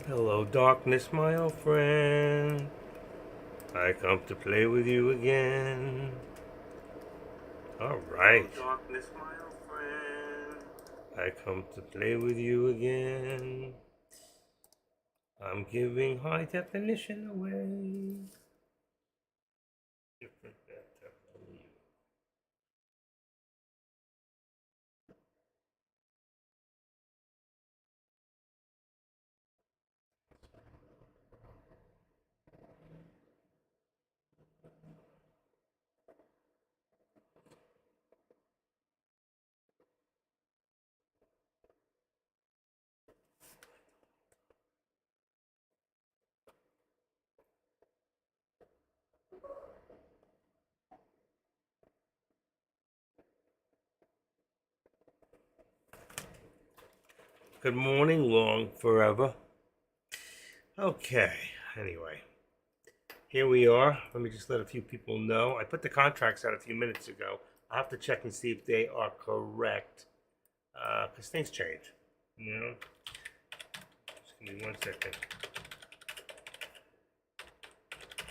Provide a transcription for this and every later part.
Hello, darkness, my old friend. I come to play with you again. All right. Hello, darkness, my old friend. I come to play with you again. I'm giving high definition away. Different bathtub from you. Good morning, long forever. Okay, anyway. Here we are. Let me just let a few people know. I put the contracts out a few minutes ago. I have to check and see if they are correct. Because things change. You know? Just give me 1 second.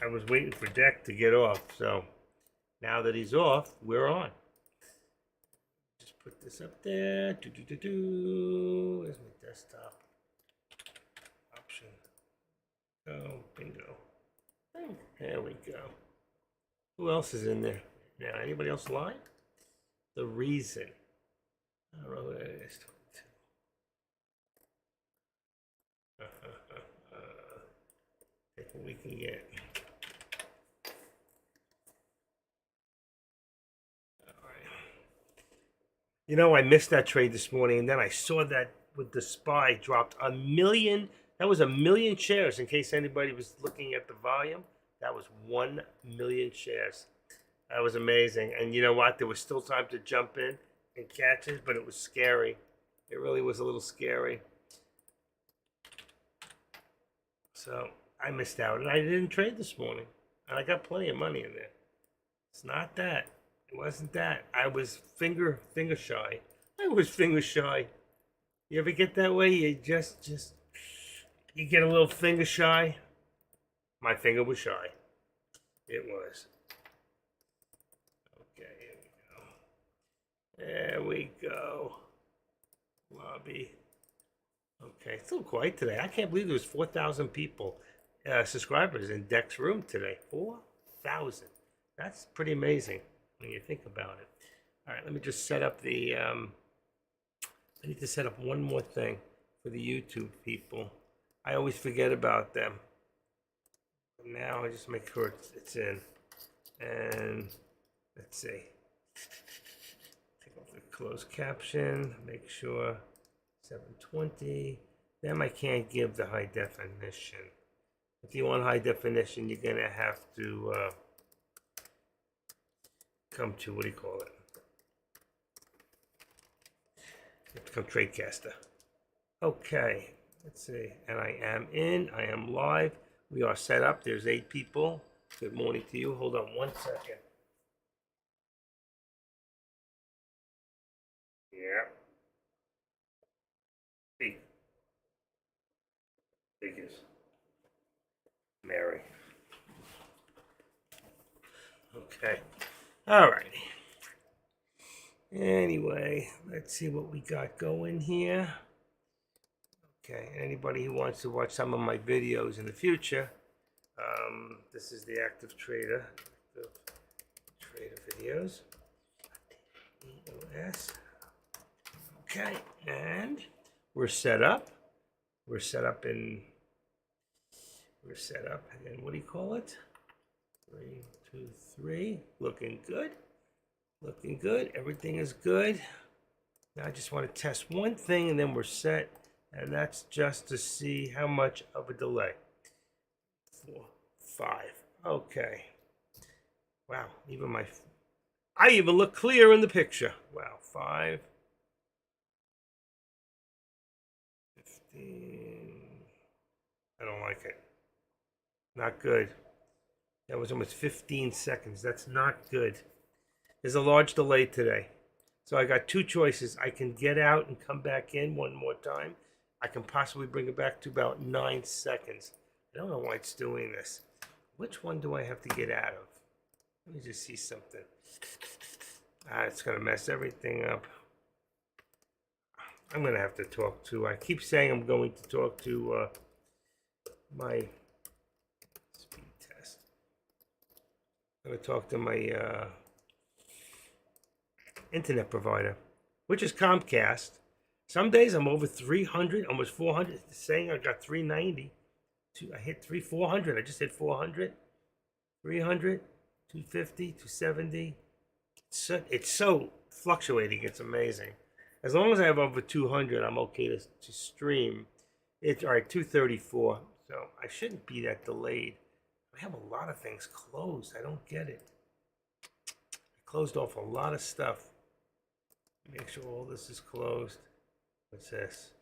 I was waiting for Deck to get off, so now that he's off, we're on. Just put this up there. Where's my desktop? Option. Oh, bingo. There we go. Who else is in there? Now, anybody else live? The Reason. I don't know who that is. Take what we can get. You know, I missed that trade this morning, and then I saw that with the SPY dropped a million. That was a million shares. In case anybody was looking at the volume, that was 1 million shares. That was amazing. And you know what? There was still time to jump in and catch it, but it was scary. It really was a little scary. So I missed out, and I didn't trade this morning. And I got plenty of money in there. It's not that. It wasn't that. I was finger shy. I was finger shy. You ever get that way? You just you get a little finger shy. My finger was shy. It was. Okay, here we go. There we go. Lobby. Okay, it's a little quiet today. I can't believe there was 4,000 people, subscribers in Deck's room today. 4,000. That's pretty amazing when you think about it. All right, let me just set up the. I need to set up one more thing for the YouTube people. I always forget about them. Now I just make sure it's in. And let's see. Take off the closed caption. Make sure 720. Them I can't give the high definition. If you want high definition, you're gonna have to come to, what do you call it? You have to come TradeCaster. Okay, let's see. And I am in. I am live. We are set up. There's 8 people. Good morning to you. Hold on 1 second. Yeah. Figures. Mary. Okay. All righty. Anyway, let's see what we got going here. Okay, anybody who wants to watch some of my videos in the future, this is the Active Trader videos. EOS. Okay, and we're set up. We're set up, and what do you call it? 3, 2, 3. Looking good. Looking good. Everything is good. Now I just want to test one thing, and then we're set. And that's just to see how much of a delay. 4, 5. Okay. Wow. I even look clear in the picture. Wow. 5. 15. I don't like it. Not good. That was almost 15 seconds. That's not good. There's a large delay today. So I got 2 choices. I can get out and come back in one more time I can possibly bring it back to about 9 seconds. I don't know why it's doing this. Which one do I have to get out of? Let me just see something. It's going to mess everything up. I'm going to have to talk to, I keep saying I'm going to talk to my speed test. I'm going to talk to my internet provider, which is Comcast. Some days I'm over 300, almost 400. It's saying I got 390. I hit 400. I just hit 400. 300, 250, 270. It's so fluctuating. It's amazing. As long as I have over 200, I'm okay to stream. It's all right, 234. So I shouldn't be that delayed. I have a lot of things closed. I don't get it. I closed off a lot of stuff. Make sure all this is closed. What's this?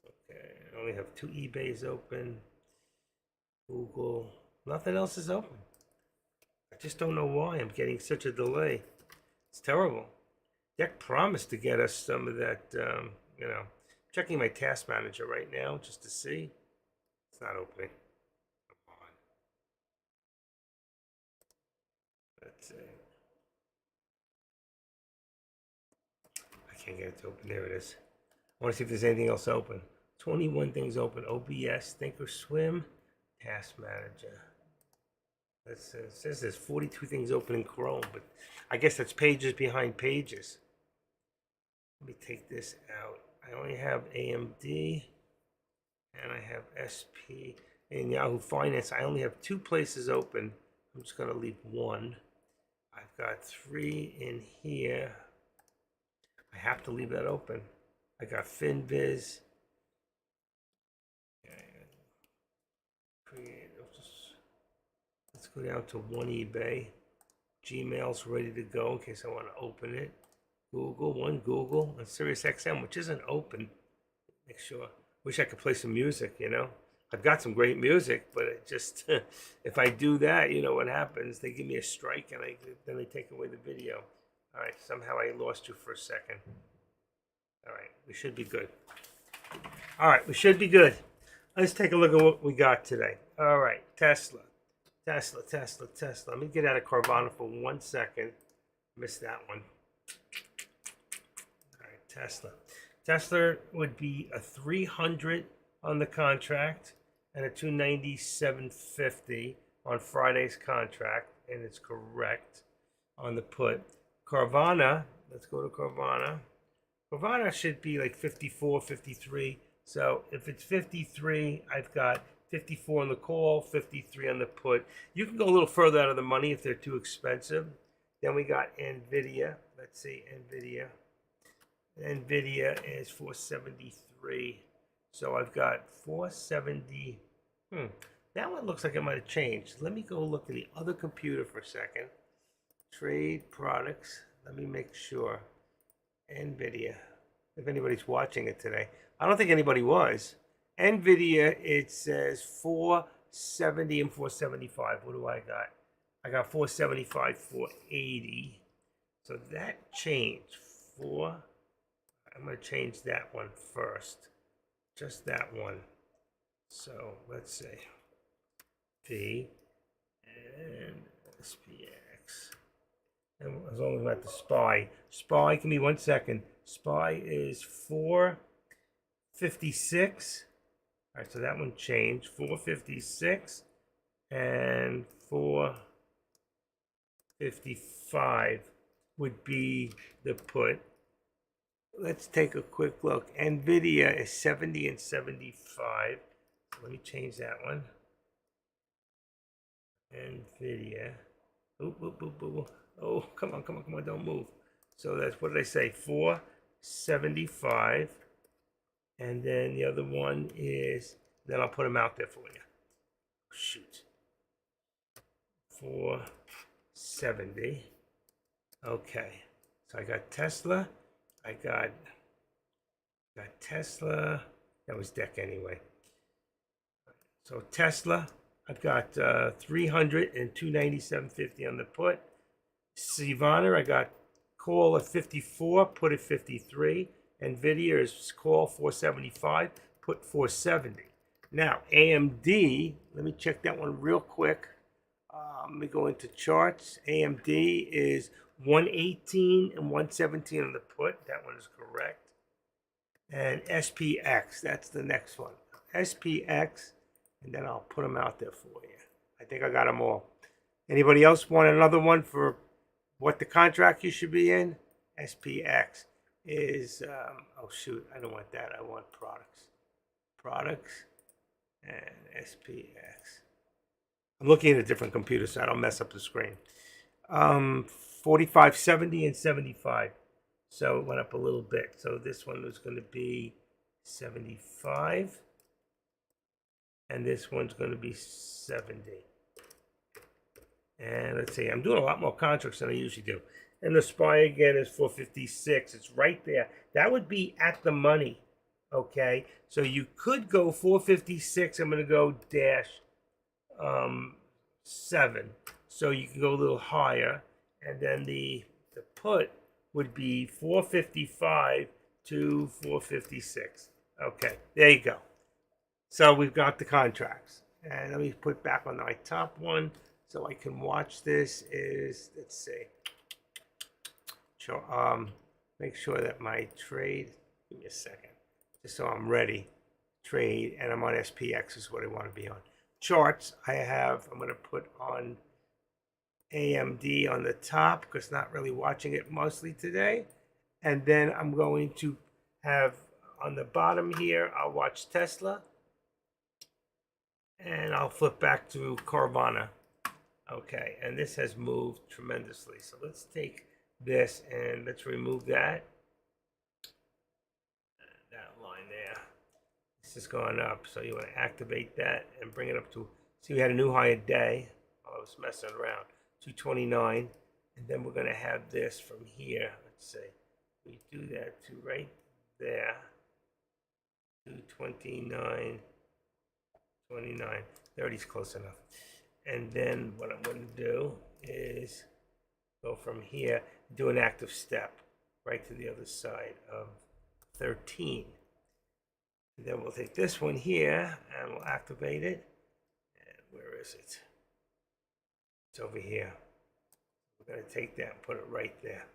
Okay, I only have 2 eBays open. Google. Nothing else is open. I just don't know why I'm getting such a delay. It's terrible. Deck promised to get us some of that, you know. Checking my task manager right now just to see. It's not opening. Come on. Let's see. I can't get it to open. There it is. I want to see if there's anything else open. 21 things open. OBS, Thinkorswim, Task Manager. It says there's 42 things open in Chrome, but I guess that's pages behind pages. Let me take this out. I only have AMD and I have SP and Yahoo Finance. I only have 2 places open. I'm just going to leave 1. I've got 3 in here. I have to leave that open. I got FinViz. Let's go down to 1 eBay. Gmail's ready to go in case I want to open it. Google, 1 Google, and SiriusXM, which isn't open. Make sure. Wish I could play some music, you know. I've got some great music, but it just, if I do that, you know what happens? They give me a strike and then they take away the video. All right, somehow I lost you for a second. All right, we should be good. All right, we should be good. Let's take a look at what we got today. All right, Tesla. Let me get out of Carvana for 1 second. Missed that one. All right, Tesla. Tesla would be a 300 on the contract and a 297.50 on Friday's contract, and it's correct on the put. Carvana, let's go to Carvana. Carvana should be like 54, 53. So if it's 53, I've got 54 on the call, 53 on the put. You can go a little further out of the money if they're too expensive. Then we got NVIDIA. Let's see, NVIDIA. NVIDIA is 473. So I've got 470. That one looks like it might have changed. Let me go look at the other computer for a second. Trade products. Let me make sure. NVIDIA. If anybody's watching it today. I don't think anybody was. NVIDIA, it says 470 and 475. What do I got? I got 475, 480. So that changed. I'm going to change that one first. Just that one. So let's see. V and SPX. And as long as I'm at the SPY. SPY, give me 1 second. SPY is 456. All right, so that one changed. 456 and 455 would be the put. Let's take a quick look. NVIDIA is 70 and 75. So let me change that one. NVIDIA. Oh, come on, don't move. So that's, what did I say? 475. And then the other one is, then I'll put them out there for you. Shoot. 470. Okay. So I got Tesla. I got Tesla. That was deck anyway. So Tesla, I've got 300 and 297.50 on the put. Sivana, I got call at 54, put at 53. NVIDIA is call 475, put 470. Now, AMD, let me check that one real quick. Let me go into charts. AMD is 118 and 117 on the put. That one is correct. And SPX, that's the next one. SPX, and then I'll put them out there for you. I think I got them all. Anybody else want another one for what the contract you should be in? SPX is, oh shoot, I don't want that. I want products. Products and SPX. I'm looking at a different computer so I don't mess up the screen. 45, 70, and 75. So it went up a little bit. So this one was going to be 75. And this one's going to be 70. And let's see, I'm doing a lot more contracts than I usually do. And the SPY again is 456. It's right there. That would be at the money. Okay. So you could go 456. I'm going to go dash 7. So you can go a little higher. And then the put would be 455 to 456. Okay. There you go. So we've got the contracts. And let me put back on my top one so I can watch this. Is, let's see. Make sure that my trade, give me a second, just so I'm ready. Trade, and I'm on SPX is what I want to be on. Charts, I'm going to put on AMD on the top because not really watching it mostly today. And then I'm going to have on the bottom here, I'll watch Tesla. And I'll flip back to Carvana. Okay, and this has moved tremendously. So let's take this and let's remove that. That line there. This is going up. So you want to activate that and bring it up to, see we had a new high a day. I was messing around. 229. And then we're going to have this from here. Let's see. We do that to right there. 229. 29. 30 is close enough. And then what I'm going to do is go from here, do an active step right to the other side of 13. And then we'll take this one here and we'll activate it. And where is it? It's over here. We're going to take that and put it right there.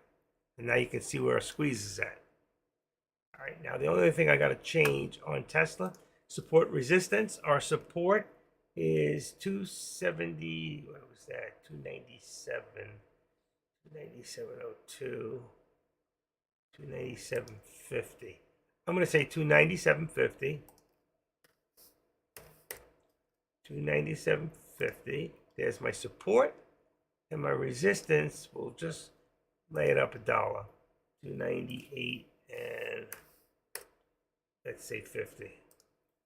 And now you can see where our squeeze is at. All right, now the only thing I got to change on Tesla, support resistance. Our support is 270, what was that? 297, 297.02, 297.50. I'm going to say 297.50, 297.50. There's my support, and my resistance, we'll just lay it up $1, 298, and let's say 50.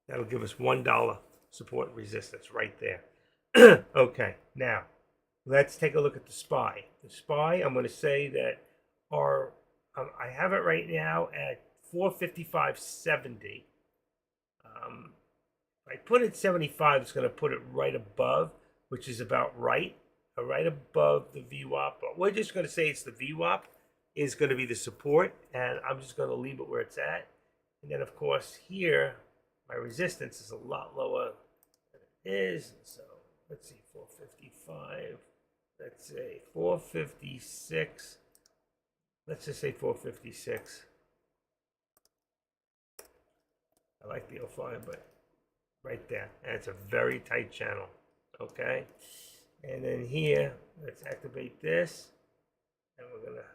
That'll give us $1 support resistance right there. Okay, now let's take a look at the SPY. The SPY, I'm going to say that I have it right now at 455.70. If I put it 75, it's going to put it right above, which is about right above the VWAP. But we're just going to say it's the VWAP is going to be the support, and I'm just going to leave it where it's at. And then, of course, here, my resistance is a lot lower than it is. So let's see, 455. Let's say 456. Let's just say 456. I like the 05, but right there. And it's a very tight channel. Okay. And then here, let's activate this. And we're going to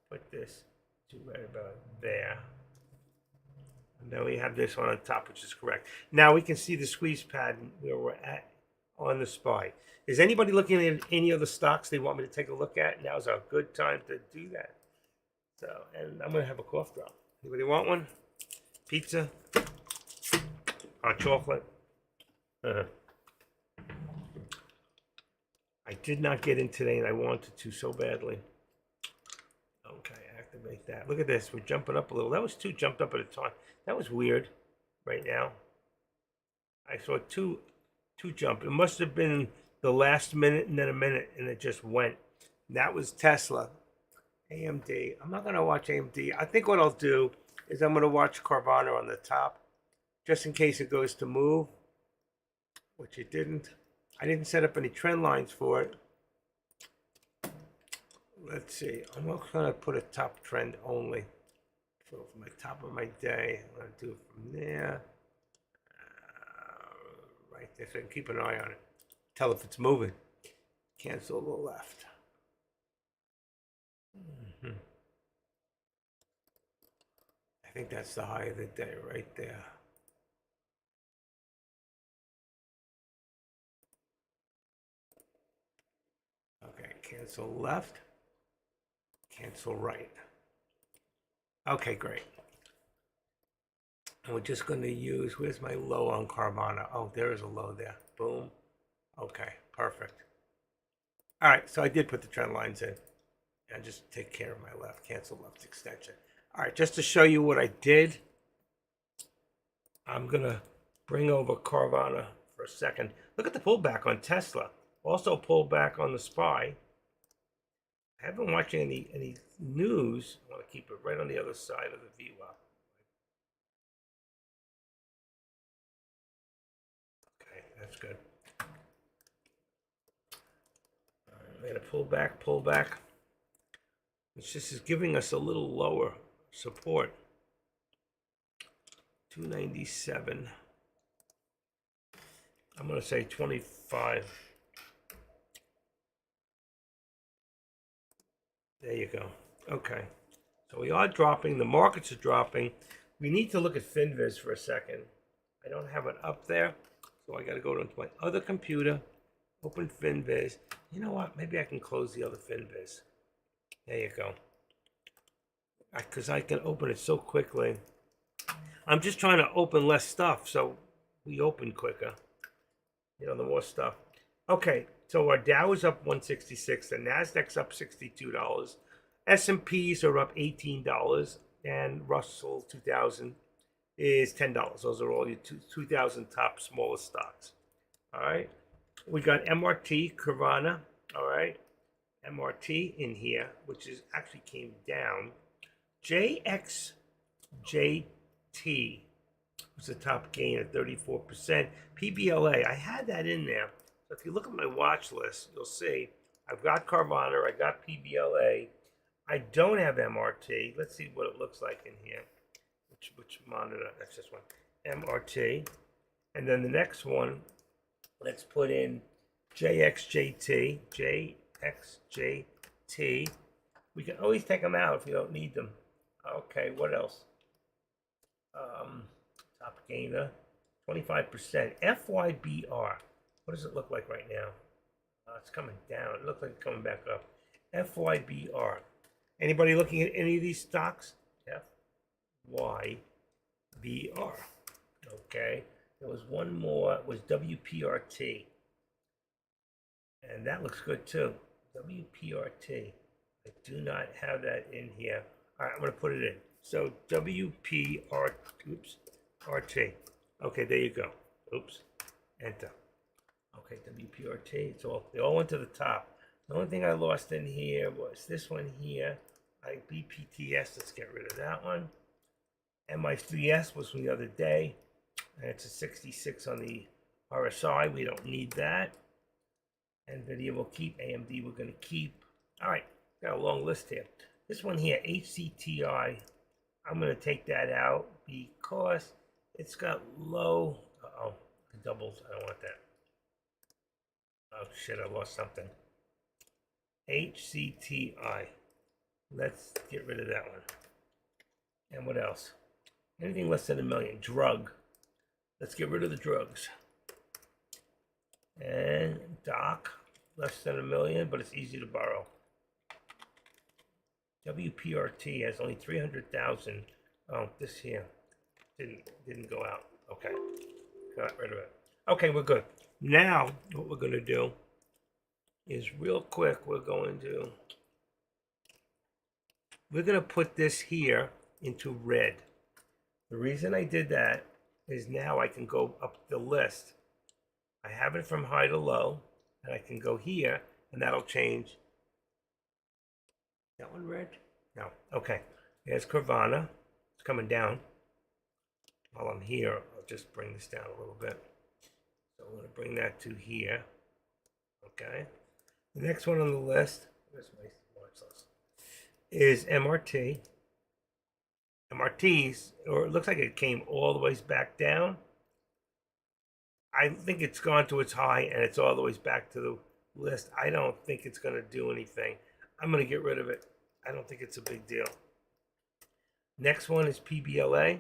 put this to right about there. And then we have this one on top, which is correct. Now we can see the squeeze pattern where we're at on the SPY. Is anybody looking at any other stocks they want me to take a look at? Now's a good time to do that. So, and I'm going to have a cough drop. Anybody want one? Pizza? Hot chocolate? I did not get in today, and I wanted to so badly. Okay, activate that. Look at this. We're jumping up a little. That was 2 jumped up at a time. That was weird right now. I saw two jump. It must have been the last minute and then a minute, and it just went. That was Tesla. AMD. I'm not going to watch AMD. I think what I'll do, is I'm going to watch Carvana on the top, just in case it goes to move, which it didn't. I didn't set up any trend lines for it. Let's see. I'm going to put a top trend only. So for my top of my day, I'm going to do it from there. Right there, so I can keep an eye on it. Tell if it's moving. Cancel the left. I think that's the high of the day right there. Okay, cancel left, cancel right. Okay, great. And we're just going to use, where's my low on Carvana? Oh, there is a low there. Boom. Okay, perfect. All right, so I did put the trend lines in. And just take care of my left, cancel left extension. All right, just to show you what I did, I'm going to bring over Carvana for a second. Look at the pullback on Tesla. Also pulled back on the SPY. I haven't been watching any news. I want to keep it right on the other side of the VWAP. Okay, that's good. I'm going to pull back. It's just is giving us a little lower support. 297. I'm going to say 25. There you go. Okay. So we are dropping. The markets are dropping. We need to look at FinViz for a second. I don't have it up there. So I got to go to my other computer, open FinViz. You know what? Maybe I can close the other FinViz. There you go. Because I can open it so quickly. I'm just trying to open less stuff so we open quicker. You know, the more stuff. Okay, so our Dow is up 166. The Nasdaq's up $62. S&Ps are up $18. And Russell 2000 is $10. Those are all your 2,000 top smallest stocks. All right. We got MRT, Carvana. All right. MRT in here, which is actually came down. JXJT was the top gain at 34%. PBLA, I had that in there. So if you look at my watch list, you'll see I've got Carvana, I got PBLA. I don't have MRT. Let's see what it looks like in here. Which monitor? That's this one. MRT. And then the next one, let's put in JXJT. JXJT. We can always take them out if you don't need them. Okay, what else? Top gainer, 25%. FYBR. What does it look like right now? It's coming down. It looks like it's coming back up. FYBR. Anybody looking at any of these stocks? FYBR. Okay. There was one more. It was WPRT. And that looks good too. WPRT. I do not have that in here. All right, I'm going to put it in. So WPRT. Okay, there you go. Oops. Enter. Okay, WPRT. So they all went to the top. The only thing I lost in here was this one here. BPTS. Let's get rid of that one. MI3S was from the other day. And it's a 66 on the RSI. We don't need that. NVIDIA will keep. AMD we're going to keep. All right, got a long list here. This one here, HCTI, I'm going to take that out because it's got low. Uh-oh, the doubles. I don't want that. Oh, shit, I lost something. HCTI. Let's get rid of that one. And what else? Anything less than $1 million. Drug. Let's get rid of the drugs. And Doc, less than $1 million, but it's easy to borrow. WPRT has only 300,000. Oh, this here didn't go out. Okay, got rid of it. Okay, we're good. Now, what we're going to do is real quick. We're going to put this here into red. The reason I did that is now I can go up the list. I have it from high to low, and I can go here, and that'll change. That one red? No. Okay. Here's Carvana. It's coming down. While I'm here, I'll just bring this down a little bit. So I'm going to bring that to here. Okay. The next one on the list, where's my watch list, is MRT. MRTs, or it looks like it came all the way back down. I think it's gone to its high and it's all the way back to the list. I don't think it's going to do anything. I'm going to get rid of it. I don't think it's a big deal. Next one is PBLA.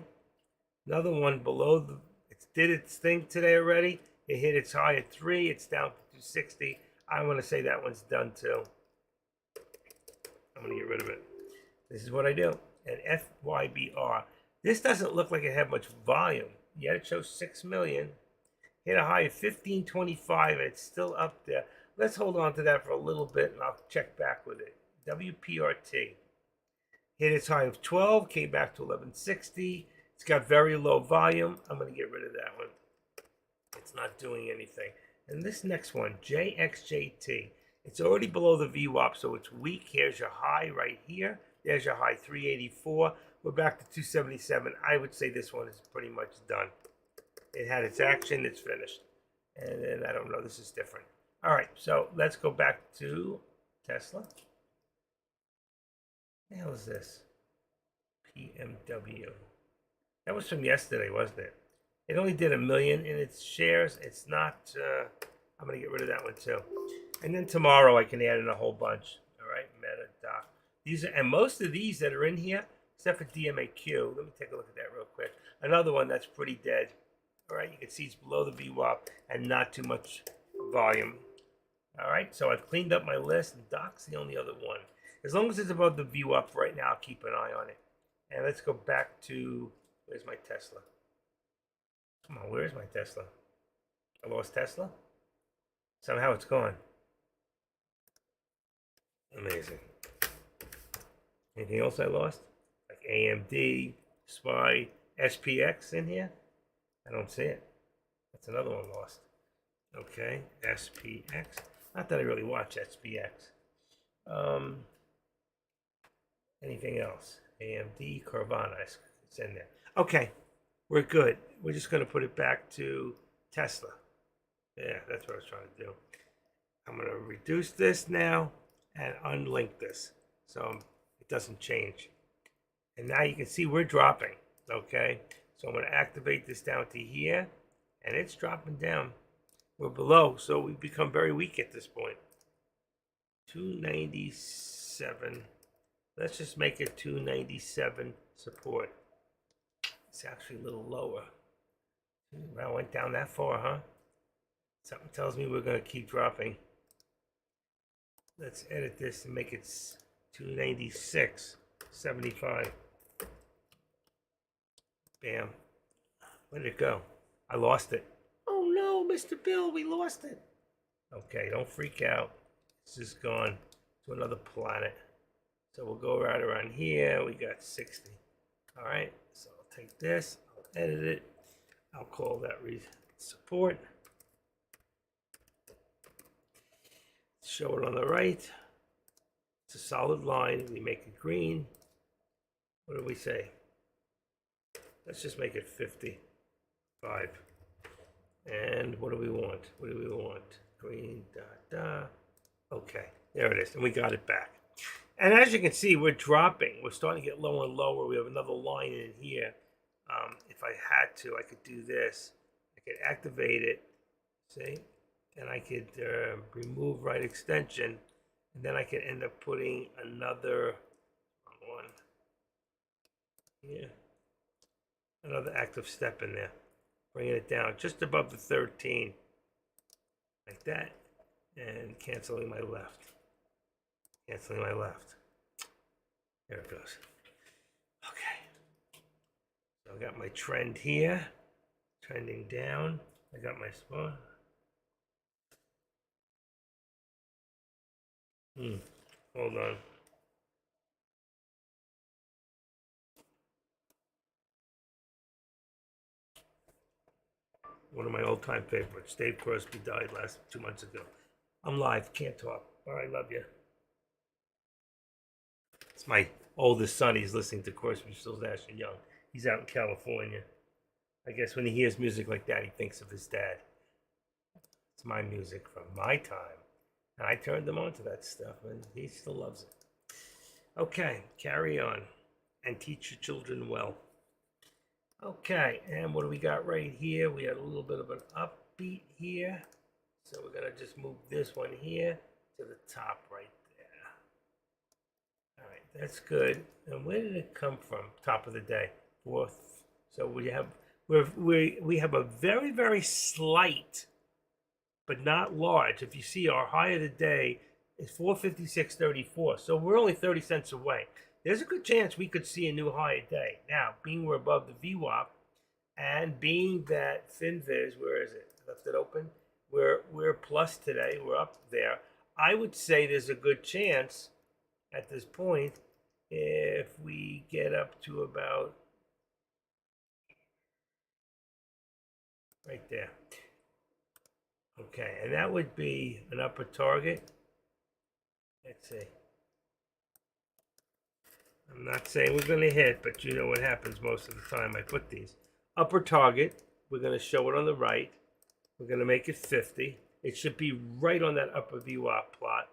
Another one below the, it did its thing today already. It hit its high at 3. It's down to 260. I want to say that one's done too. I'm going to get rid of it. This is what I do. And FYBR. This doesn't look like it had much volume. Yet it shows 6 million. Hit a high of 1525 and it's still up there. Let's hold on to that for a little bit and I'll check back with it. WPRT. Hit its high of 12, came back to 1160. It's got very low volume. I'm going to get rid of that one. It's not doing anything. And this next one, JXJT. It's already below the VWAP, so it's weak. Here's your high right here. There's your high, 384. We're back to 277. I would say this one is pretty much done. It had its action. It's finished. And then, I don't know, this is different. All right, so let's go back to Tesla. What the hell is this? PMW. That was from yesterday, wasn't it? It only did 1 million in its shares. It's not, I'm going to get rid of that one too. And then tomorrow I can add in a whole bunch. All right, MetaDoc. These are, and most of these that are in here, except for DMAQ, let me take a look at that real quick. Another one that's pretty dead. All right, you can see it's below the VWAP and not too much volume. All right, so I've cleaned up my list, and Doc's the only other one. As long as it's above the VWAP right now, I'll keep an eye on it. And let's go back to, where's my Tesla? Come on, where's my Tesla? I lost Tesla? Somehow it's gone. Amazing. Anything else I lost? Like AMD, SPY, SPX in here? I don't see it. That's another one lost. Okay, SPX. Not that I really watch SPX. Anything else? AMD, Carvana. It's in there. Okay, we're good. We're just going to put it back to Tesla. Yeah, that's what I was trying to do. I'm going to reduce this now and unlink this so it doesn't change. And now you can see we're dropping. Okay, so I'm going to activate this down to here, and it's dropping down. We're below, so we've become very weak at this point. 297. Let's just make it 297 support. It's actually a little lower. Well, went down that far, huh? Something tells me we're going to keep dropping. Let's edit this and make it 296.75. Bam. Where did it go? I lost it. Oh no, Mr. Bill, we lost it. Okay, don't freak out. It's just gone to another planet. So we'll go right around here. We got 60. All right, so I'll take this, I'll edit it. I'll call that support. Show it on the right. It's a solid line. We make it green. What do we say? Let's just make it 55. And what do we want? What do we want? Green, Okay, there it is. And we got it back. And as you can see, we're dropping. We're starting to get lower and lower. We have another line in here. If I had to, I could do this. I could activate it. See? And I could remove right extension. And then I could end up putting another one here. Another active step in there. Bringing it down just above the 13. Like that. And canceling my left. Canceling my left. There it goes. Okay. So I got my trend here. Trending down. I got my spot. Hold on. One of my old-time favorites. Dave Crosby died 2 months ago. I'm live. Can't talk. All right, love you. It's my oldest son. He's listening to Crosby, Stills, Nash and Young. He's out in California. I guess when he hears music like that, he thinks of his dad. It's my music from my time. And I turned him on to that stuff, and he still loves it. Okay, carry on. And teach your children well. Okay, and what do we got right here? We had a little bit of an upbeat here. So we're going to just move this one here to the top right there. All right, that's good. And where did it come from? Top of the day. Fourth. So we have a very, very slight, but not large. If you see, our high of the day is 456.34. So we're only 30 cents away. There's a good chance we could see a new high a day. Now, being we're above the VWAP, and being that FinViz, where is it? Left it open. We're plus today. We're up there. I would say there's a good chance at this point if we get up to about right there. Okay, and that would be an upper target. Let's see. I'm not saying we're going to hit, but you know what happens most of the time. I put these. Upper target, we're going to show it on the right. We're going to make it 50. It should be right on that upper VWAP plot.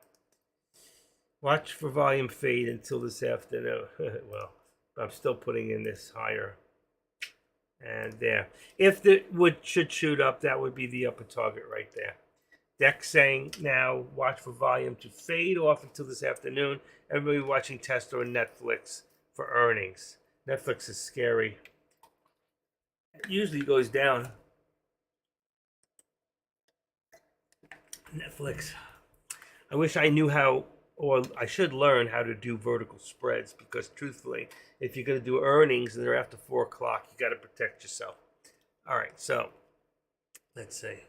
Watch for volume fade until this afternoon. Well, I'm still putting in this higher. And there. If the wood should shoot up, that would be the upper target right there. Dex saying now, watch for volume to fade off until this afternoon. Everybody watching Tesla or Netflix for earnings. Netflix is scary. It usually goes down. Netflix. I wish I knew how, or I should learn how to do vertical spreads, because truthfully, if you're going to do earnings and they're after 4 o'clock, you got to protect yourself. All right, so let's see.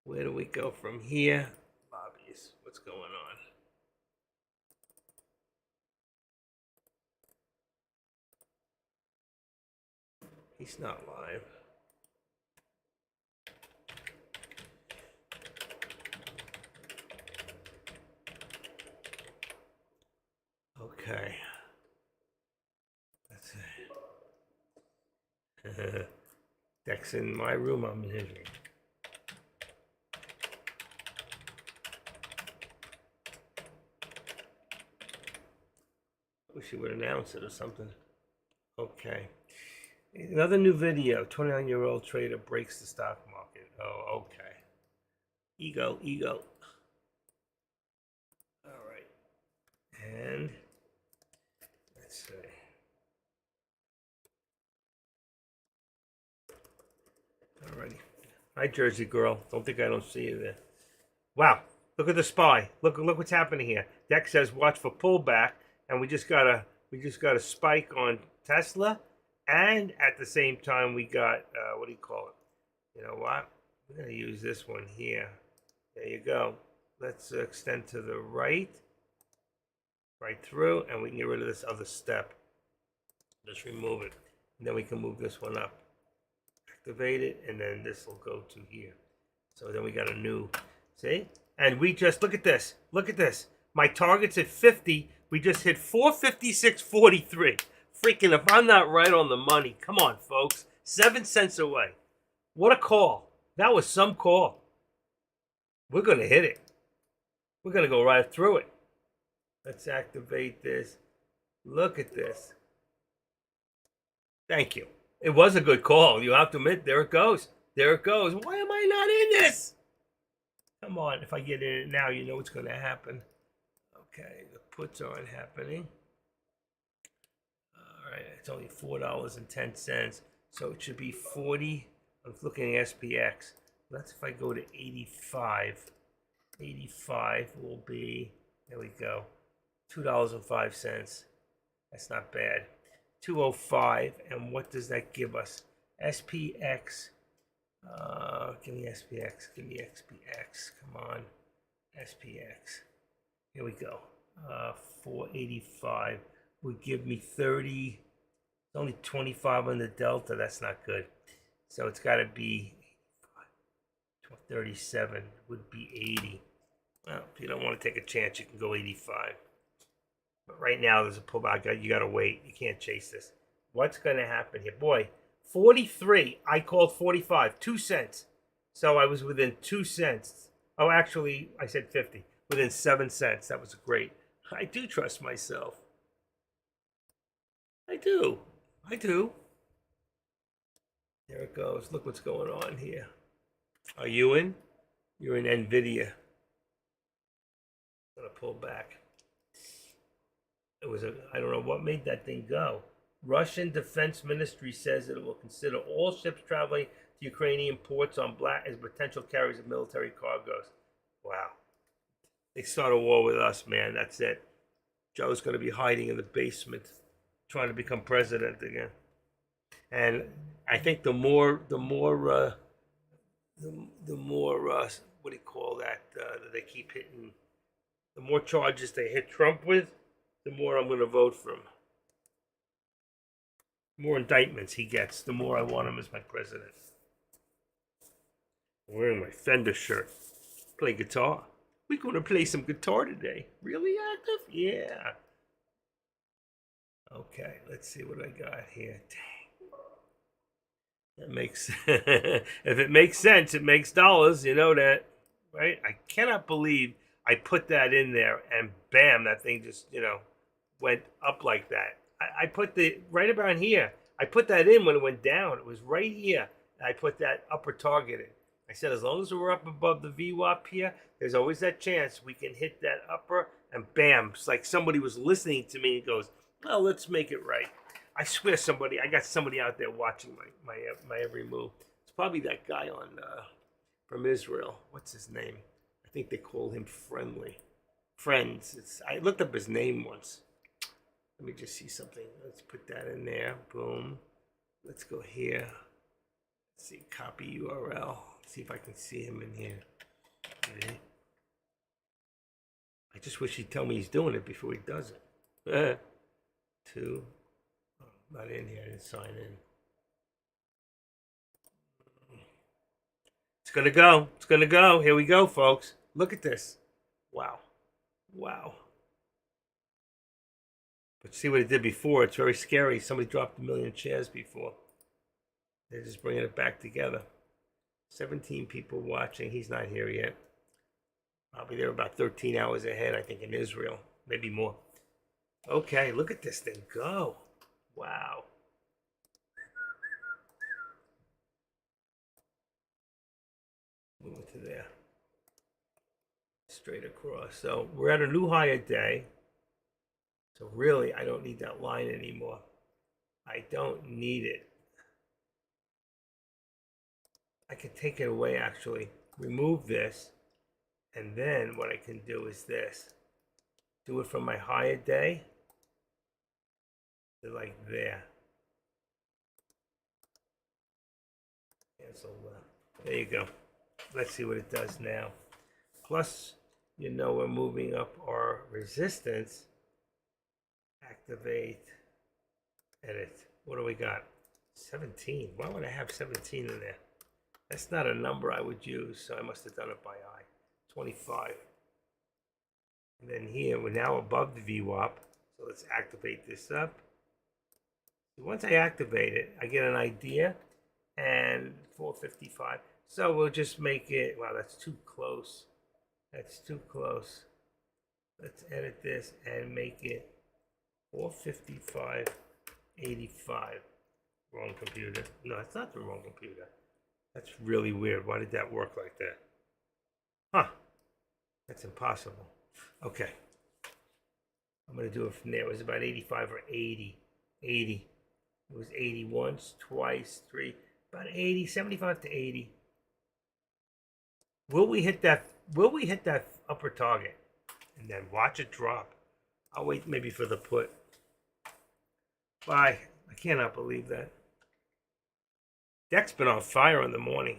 Where do we go from here? Lobbies. What's going on? He's not live. Okay. Let's see. Dex in my room, I'm in his room. Wish he would announce it or something. Okay. Another new video. 29-year-old trader breaks the stock market. Oh, okay. Ego. All right. And let's see. Alrighty. Hi, Jersey girl. Don't think I don't see you there. Wow. Look at the SPY. Look what's happening here. Dex says watch for pullback, and we just got a spike on Tesla, and at the same time we got what do you call it? You know what? We're gonna use this one here. There you go. Let's extend to the right through, and we can get rid of this other step. Just remove it, and then we can move this one up. Activate it, and then this will go to here. So then we got a new, see? And we just, look at this. Look at this. My target's at 50. We just hit 456.43. Freaking, if I'm not right on the money, come on, folks. 7 cents away. What a call. That was some call. We're going to hit it. We're going to go right through it. Let's activate this. Look at this. Thank you. It was a good call. You have to admit, there it goes. There it goes. Why am I not in this? Come on. If I get in it now, you know what's going to happen. Okay, the puts aren't happening. All right, it's only $4.10. So it should be 40. I'm looking at SPX. That's if I go to 85. 85 will be, there we go, $2.05. That's not bad. 205, and what does that give us? SPX. Give me SPX. Give me XPX. Come on, SPX. Here we go. 485 would give me 30. It's only 25 on the delta. That's not good. So it's got to be 37 would be 80. Well, if you don't want to take a chance, you can go 85. But right now, there's a pullback. You got to wait. You can't chase this. What's going to happen here? Boy, 43. I called 45. 2 cents. So I was within 2 cents. Oh, actually, I said 50. Within 7 cents. That was great. I do trust myself. I do. I do. There it goes. Look what's going on here. Are you in? You're in NVIDIA. I'm going to pull back. I don't know what made that thing go. Russian Defense Ministry says that it will consider all ships traveling to Ukrainian ports on black as potential carriers of military cargoes. Wow. They start a war with us, man. That's it. Joe's going to be hiding in the basement, trying to become president again. And I think the more what do you call that? That they keep hitting, the more charges they hit Trump with, the more I'm going to vote for him. The more indictments he gets, the more I want him as my president. I'm wearing my Fender shirt. Play guitar. We're going to play some guitar today. Really active? Yeah. Okay, let's see what I got here. Dang. That makes if it makes sense, it makes dollars. You know that, right? I cannot believe I put that in there and bam, that thing just went up like that. I put the right about here. I put that in when it went down. It was right here. I put that upper target in. I said, as long as we're up above the VWAP here, there's always that chance we can hit that upper, and bam, it's like somebody was listening to me and goes, well, let's make it right. I swear I got somebody out there watching my every move. It's probably that guy from Israel. What's his name? I think they call him Friends. I looked up his name once. Let me just see something. Let's put that in there. Boom. Let's go here. Let's see, copy URL. See if I can see him in here. Okay. I just wish he'd tell me he's doing it before he does it. 2. Oh, not in here. I didn't sign in. It's going to go. It's going to go. Here we go, folks. Look at this. Wow. Wow. But see what it did before. It's very scary. Somebody dropped 1 million shares before. They're just bringing it back together. 17 people watching. He's not here yet. Probably they're about 13 hours ahead, I think, in Israel. Maybe more. Okay, look at this thing go. Wow. Move it to there. Straight across. So we're at a new high a day. So really, I don't need that line anymore. I don't need it. I can take it away, actually. Remove this. And then what I can do is this. Do it from my high a day. To like there. Cancel that. There you go. Let's see what it does now. Plus, we're moving up our resistance. Activate. Edit. What do we got? 17. Why would I have 17 in there? That's not a number I would use, so I must have done it by eye. 25. And then here, we're now above the VWAP. So let's activate this up. Once I activate it, I get an idea. And 455. So we'll just make it, wow, that's too close. That's too close. Let's edit this and make it 455.85. Wrong computer. No, it's not the wrong computer. That's really weird. Why did that work like that? Huh. That's impossible. Okay. I'm going to do it from there. It was about 85 or 80. 80. It was 80 once, twice, 3. About 80, 75 to 80. Will we hit that upper target? And then watch it drop. I'll wait maybe for the put. Bye. I cannot believe that. Deck's been on fire in the morning.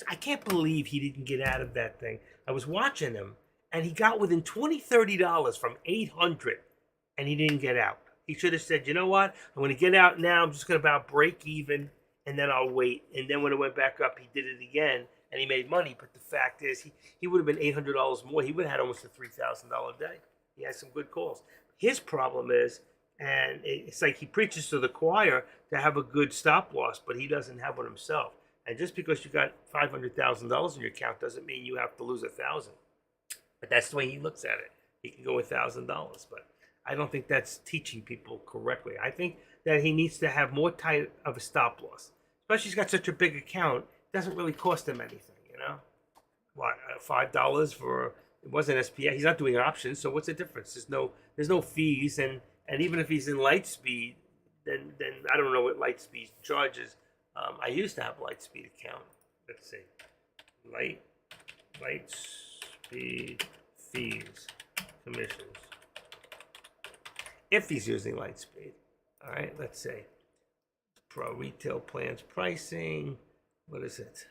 I can't believe he didn't get out of that thing. I was watching him, and he got within $20, $30 from 800, and he didn't get out. He should have said, you know what? I'm going to get out now. I'm just going to about break even, and then I'll wait. And then when it went back up, he did it again, and he made money. But the fact is, he would have been $800 more. He would have had almost a $3,000 day. He had some good calls. His problem is And it's like he preaches to the choir to have a good stop loss, but he doesn't have one himself. And just because you got $500,000 in your account doesn't mean you have to lose 1,000. But that's the way he looks at it. He can go $1,000, but I don't think that's teaching people correctly. I think that he needs to have more tight of a stop loss. Especially he's got such a big account, it doesn't really cost him anything, you know? What, $5 for it wasn't SPX. He's not doing options, so what's the difference? There's no fees, and even if he's in Lightspeed, then I don't know what Lightspeed charges. I used to have Lightspeed account. Let's see, Lightspeed fees, commissions. If he's using Lightspeed, all right. Let's see, Pro retail plans pricing. What is it?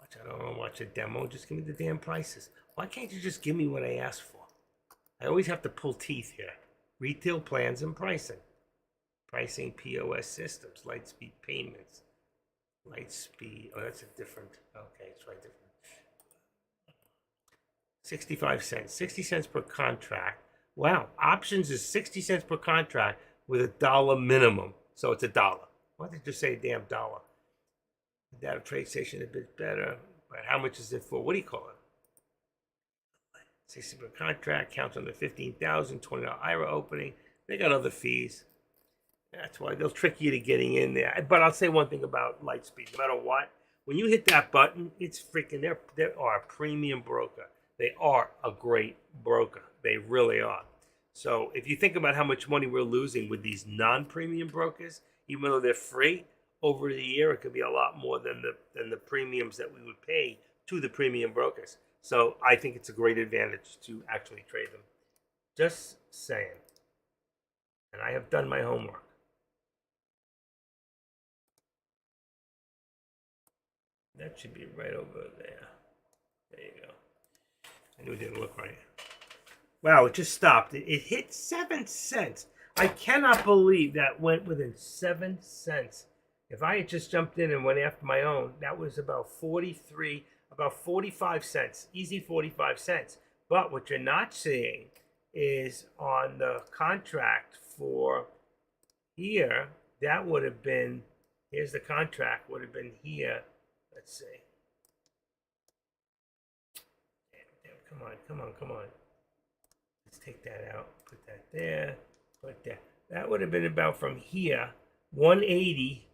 I don't want to watch a demo. Just give me the damn prices. Why can't you just give me what I asked for? I always have to pull teeth here. Retail plans and pricing. Pricing POS systems. Lightspeed payments. Lightspeed. Oh, that's a different. Okay, it's right different. 65 cents. 60 cents per contract. Wow. Options is 60 cents per contract with $1 minimum. So it's $1. Why did you say damn dollar? Data trade station a bit better, but how much is it for? What do you call it? 60 per contract, counts on the 15,000, $20 IRA opening. They got other fees. That's why they'll trick you to getting in there. But I'll say one thing about Lightspeed. No matter what, when you hit that button, it's freaking, they are a premium broker. They are a great broker. They really are. So if you think about how much money we're losing with these non-premium brokers, even though they're free, over the year, it could be a lot more than the premiums that we would pay to the premium brokers. So I think it's a great advantage to actually trade them. Just saying. And I have done my homework. That should be right over there. There you go. I knew it didn't look right. Wow, it just stopped. It hit 7 cents. I cannot believe that went within 7 cents. If I had just jumped in and went after my own, that was about 45 cents, easy 45 cents. But what you're not seeing is on the contract for here, that would have been, here's the contract, would have been here. Let's see. Come on. Let's take that out, put that there, put that. That would have been about from here, 180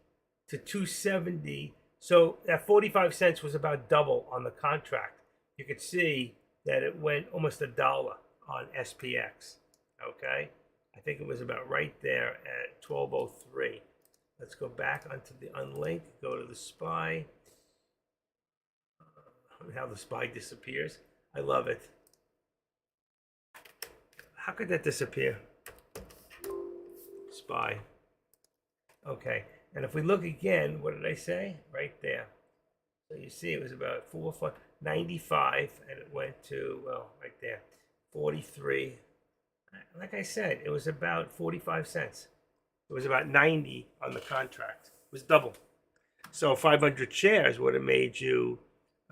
to 270. So that 45 cents was about double on the contract. You could see that it went almost $1 on SPX. Okay, I think it was about right there at 1203. Let's go back onto the unlink, go to the SPY. How the SPY disappears. I love it. How could that disappear? SPY. Okay. And if we look again, what did I say? Right there. So you see it was about 95, and it went to, well, right there, 43. Like I said, it was about 45 cents. It was about 90 on the contract. It was double. So 500 shares would have made you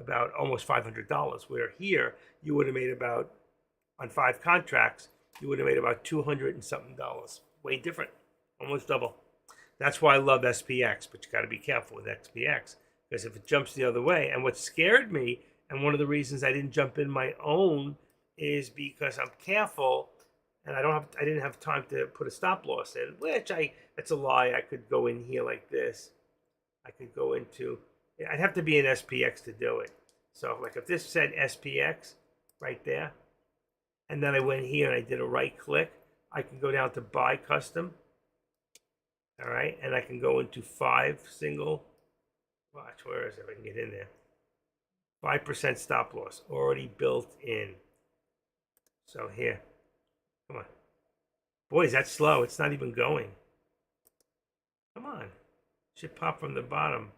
about almost $500, where here you would have made about, on 5 contracts, you would have made about 200 and something dollars. Way different, almost double. That's why I love SPX, but you got to be careful with SPX, because if it jumps the other way, and what scared me, and one of the reasons I didn't jump in my own, is because I'm careful, and I didn't have time to put a stop loss in, which that's a lie. I could go in here like this. I could go into, I'd have to be in SPX to do it. So like if this said SPX right there, and then I went here and I did a right click, I can go down to buy custom. All right, and I can go into 5 single. Watch, where is it? If I can get in there. 5% stop loss already built in. So here, come on. Boy, is that slow. It's not even going. Come on. Should pop from the bottom.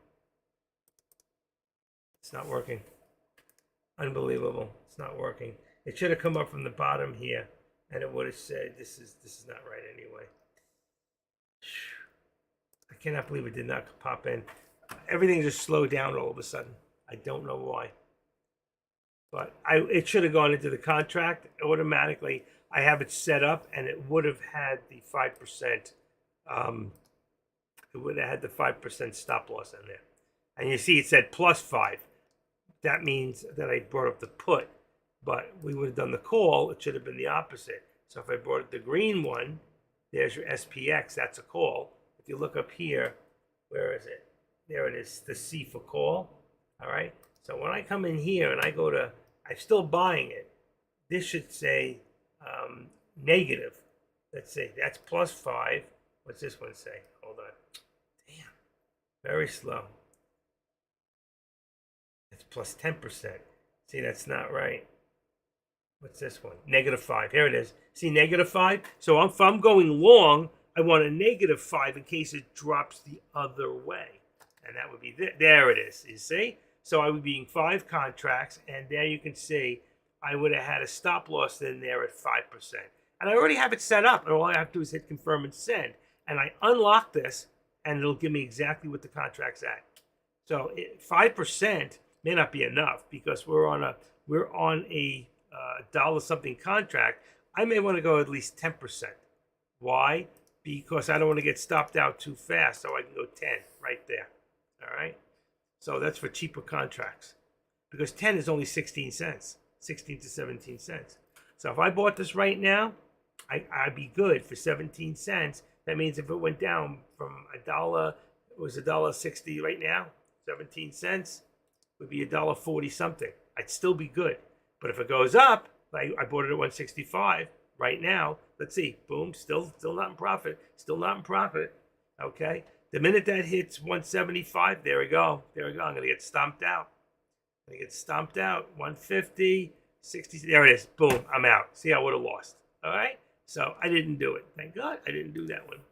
It's not working. Unbelievable. It's not working. It should have come up from the bottom here, and it would have said, this is not right anyway. I cannot believe it did not pop in. Everything just slowed down all of a sudden. I don't know why. But it should have gone into the contract automatically. I have it set up, and it would have had the 5%. It would have had the 5% stop loss in there. And you see it said +5. That means that I brought up the put, but we would have done the call. It should have been the opposite. So if I brought up the green one, there's your SPX. That's a call. If you look up here, where is it? There it is, the C for call. All right. So when I come in here and I go to, I'm still buying it. This should say negative. Let's see, that's +5. What's this one say? Hold on. Damn, very slow. It's +10%. See, that's not right. What's this one? -5. Here it is. See, -5. So if I'm going long, I want a -5 in case it drops the other way. And that would be there it is. You see? So I would be in 5 contracts, and there you can see I would have had a stop loss in there at 5%. And I already have it set up, and all I have to do is hit confirm and send. And I unlock this, and it'll give me exactly what the contract's at. So 5% may not be enough because we're on a dollar something contract. I may want to go at least 10%. Why? Because I don't want to get stopped out too fast, so I can go 10 right there. All right. So that's for cheaper contracts, because 10 is only 16 cents, 16 to 17 cents. So if I bought this right now, I'd be good for 17 cents. That means if it went down from a dollar, it was $1.60 right now, 17 cents would be $1.40 something. I'd still be good. But if it goes up, like I bought it at 165 right now, let's see, boom, still not in profit, still not in profit. Okay. The minute that hits 175, there we go. There we go. I'm going to get stomped out. 150, 60. There it is. Boom. I'm out. See, I would have lost. All right. So I didn't do it. Thank God I didn't do that one.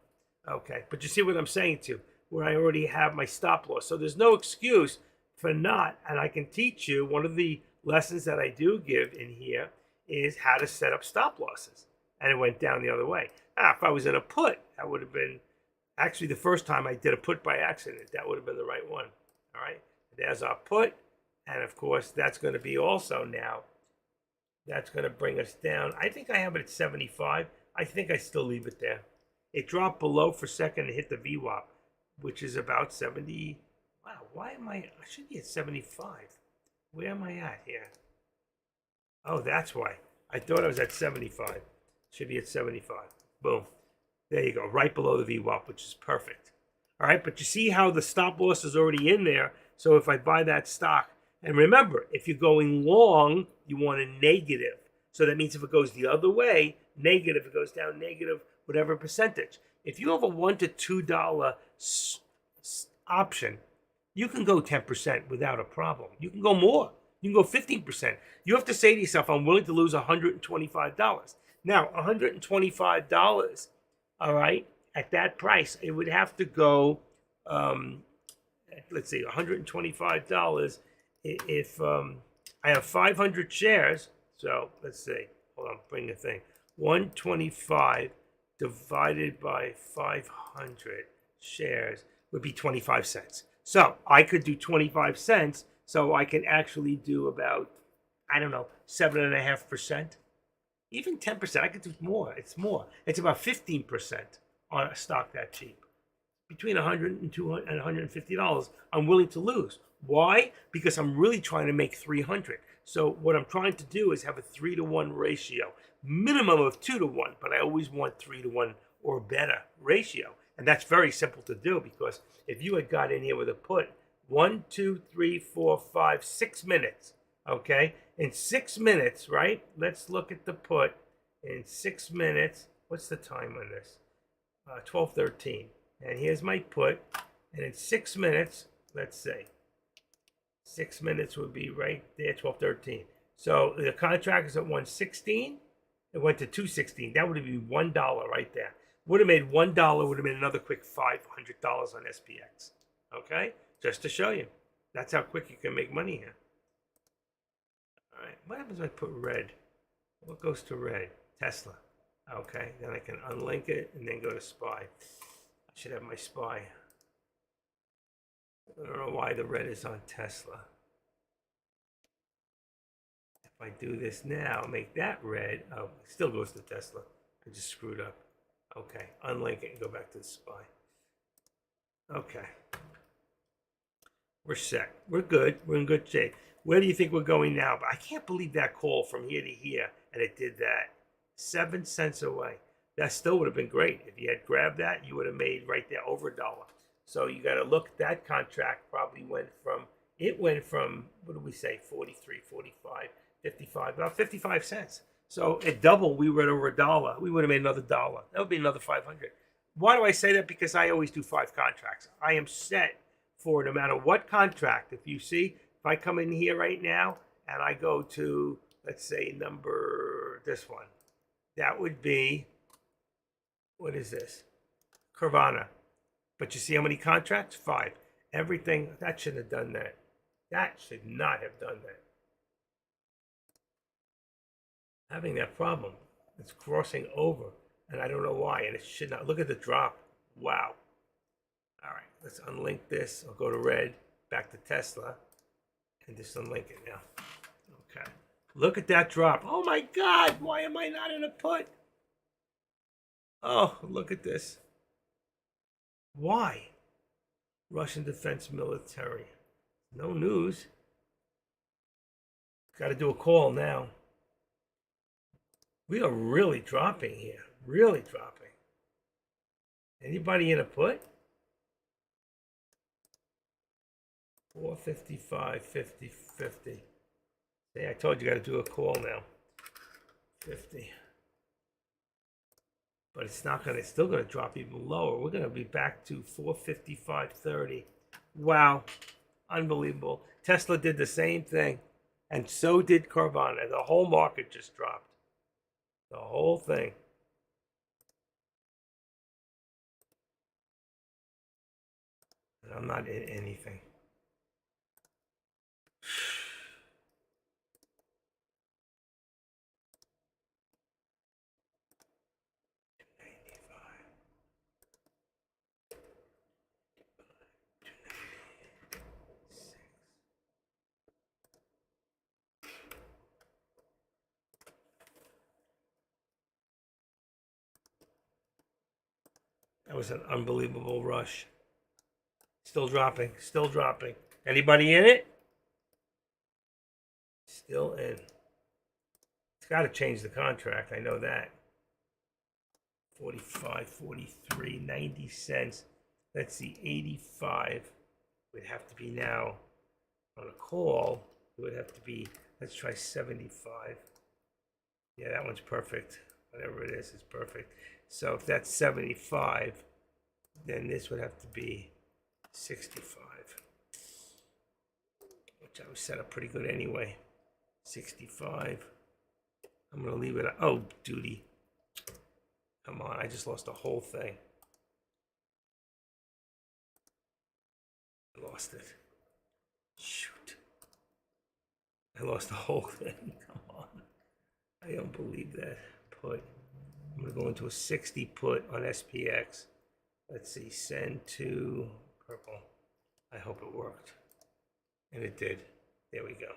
Okay. But you see what I'm saying too, where I already have my stop loss. So there's no excuse for not. And I can teach you one of the lessons that I do give in here is how to set up stop losses. And it went down the other way. If I was in a put, that would have been. Actually, the first time I did a put by accident, that would have been the right one. All right, there's our put. And of course, that's going to be also now, that's going to bring us down. I think I have it at 75. I think I still leave it there. It dropped below for a second and hit the VWAP, which is about 70. Wow, why am I should be at 75. Where am I at here? Oh, that's why. I thought I was at 75. Should be at 75. Boom. There you go, right below the VWAP, which is perfect. All right, but you see how the stop loss is already in there. So if I buy that stock, and remember, if you're going long, you want a negative. So that means if it goes the other way, negative, it goes down negative, whatever percentage. If you have a $1 to $2 option, you can go 10% without a problem. You can go more. You can go 15%. You have to say to yourself, I'm willing to lose $125. Now, $125, all right, at that price, it would have to go, let's see, $125 if I have 500 shares. So let's see, hold on, bring the thing. 125 divided by 500 shares would be 25 cents. So I could do 25 cents, so I can actually do about, I don't know, 7.5%. Even 10%, I could do more. It's more. It's about 15% on a stock that cheap. Between $100 and $200 and $150, I'm willing to lose. Why? Because I'm really trying to make 300. So what I'm trying to do is have a 3-to-1 ratio, minimum of 2-to-1, but I always want 3-to-1 or better ratio. And that's very simple to do, because if you had got in here with a put, 1, 2, 3, 4, 5, 6 minutes, okay? In 6 minutes, right? Let's look at the put. In 6 minutes, what's the time on this? 12:13. And here's my put. And in 6 minutes, let's say, 6 minutes would be right there, 12:13. So the contract is at 116. It went to 216. That would have been $1 right there. Would have made $1. Would have made another quick $500 on SPX. Okay, just to show you, that's how quick you can make money here. All right, what happens if I put red? What goes to red? Tesla. Okay, then I can unlink it and then go to SPY. I should have my SPY. I don't know why the red is on Tesla. If I do this now, make that red. Oh, it still goes to Tesla. I just screwed up. Okay, unlink it and go back to the SPY. Okay. We're set. We're good. We're in good shape. Where do you think we're going now? But I can't believe that call from here to here, and it did that. 7 cents away. That still would have been great. If you had grabbed that, you would have made right there over $1. So you got to look. That contract probably went from, what do we say, 43, 45, 55, about 55 cents. So at double, we were at over $1. We would have made another $1. That would be another 500. Why do I say that? Because I always do 5 contracts. I am set for no matter what contract. If you see, if I come in here right now and I go to, let's say, this one, that would be, what is this? Carvana. But you see how many contracts? 5. Everything, that shouldn't have done that. That should not have done that. Having that problem. It's crossing over, and I don't know why, and it should not. Look at the drop. Wow. All right, let's unlink this. I'll go to red, back to Tesla, and just unlink it now. Okay. Look at that drop. Oh my God, why am I not in a put? Oh, look at this. Why? Russian Defense Military. No news. Got to do a call now. We are really dropping here. Really dropping. Anybody in a put? 455, 50, 50. See, I told you got to do a call now. 50. But it's not going to, it's still going to drop even lower. We're going to be back to 455.30. Wow. Unbelievable. Tesla did the same thing. And so did Carvana. The whole market just dropped. The whole thing. And I'm not in anything. That was an unbelievable rush. Still dropping, still dropping. Anybody in it? Still in. It's got to change the contract, I know that. 45, 43, 90 cents. Let's see, 85 would have to be now on a call. It would have to be, let's try 75. Yeah, that one's perfect. Whatever it is perfect. So if that's 75, then this would have to be 65, which I was set up pretty good anyway. 65. I'm going to leave it. Oh, duty. Come on, I just lost the whole thing. I lost it. Shoot. I lost the whole thing. Come on. I don't believe that. Put. I'm going to go into a 60 put on SPX. Let's see, send to purple. I hope it worked. And it did. There we go.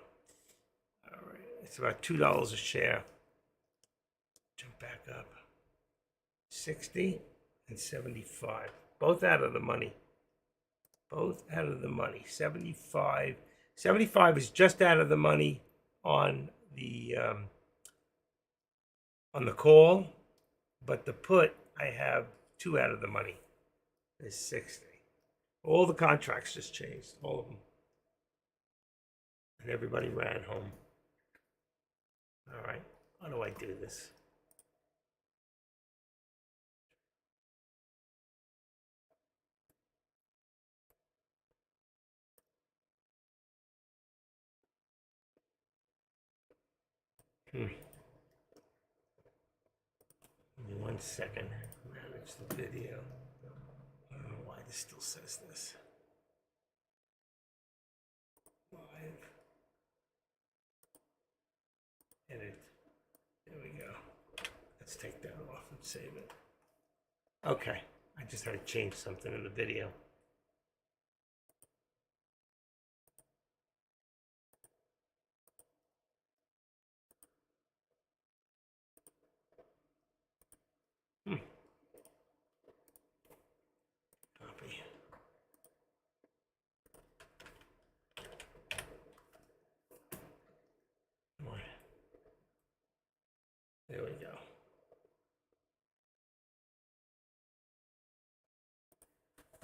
All right. It's about $2 a share. Jump back up. 60 and 75. Both out of the money. Both out of the money. 75. 75 is just out of the money on the call, but the put I have 2 out of the money is 60. All the contracts just changed, all of them, and everybody ran home. All right, how do I do this? Give me 1 second. Manage the video. I don't know why this still says this. Live. Edit. There we go. Let's take that off and save it. Okay. I just had to change something in the video.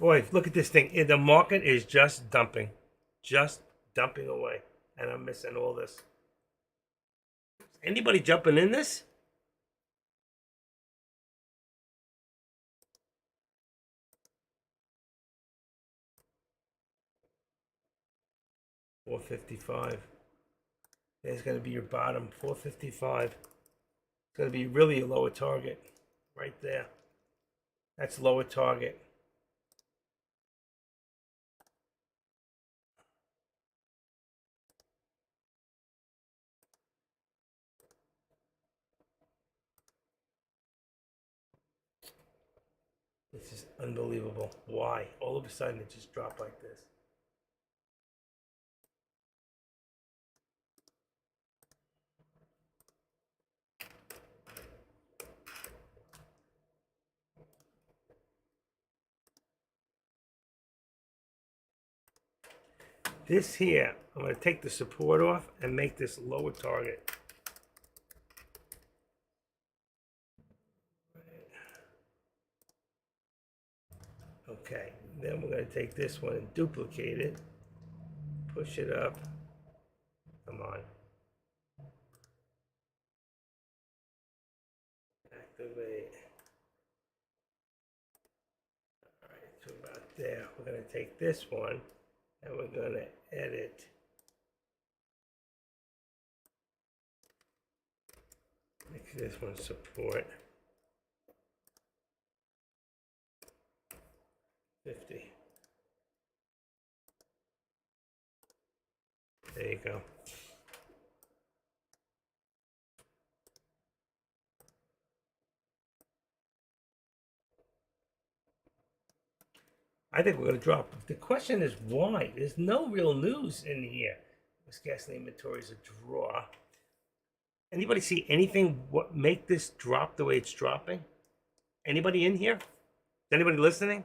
Boy, look at this thing. The market is just dumping away. And I'm missing all this. Anybody jumping in this? $455. There's going to be your bottom. $455. It's going to be really a lower target right there. That's lower target. This is unbelievable. Why? All of a sudden it just dropped like this. This here, I'm going to take the support off and make this lower target. Okay, then we're going to take this one and duplicate it, push it up. Come on. Activate. All right, so about there. We're going to take this one and we're going to edit. Make this one support. 50. There you go. I think we're going to drop. The question is why? There's no real news in here. This gasoline inventory is a draw. Anybody see anything what make this drop the way it's dropping? Anybody in here? Is anybody listening?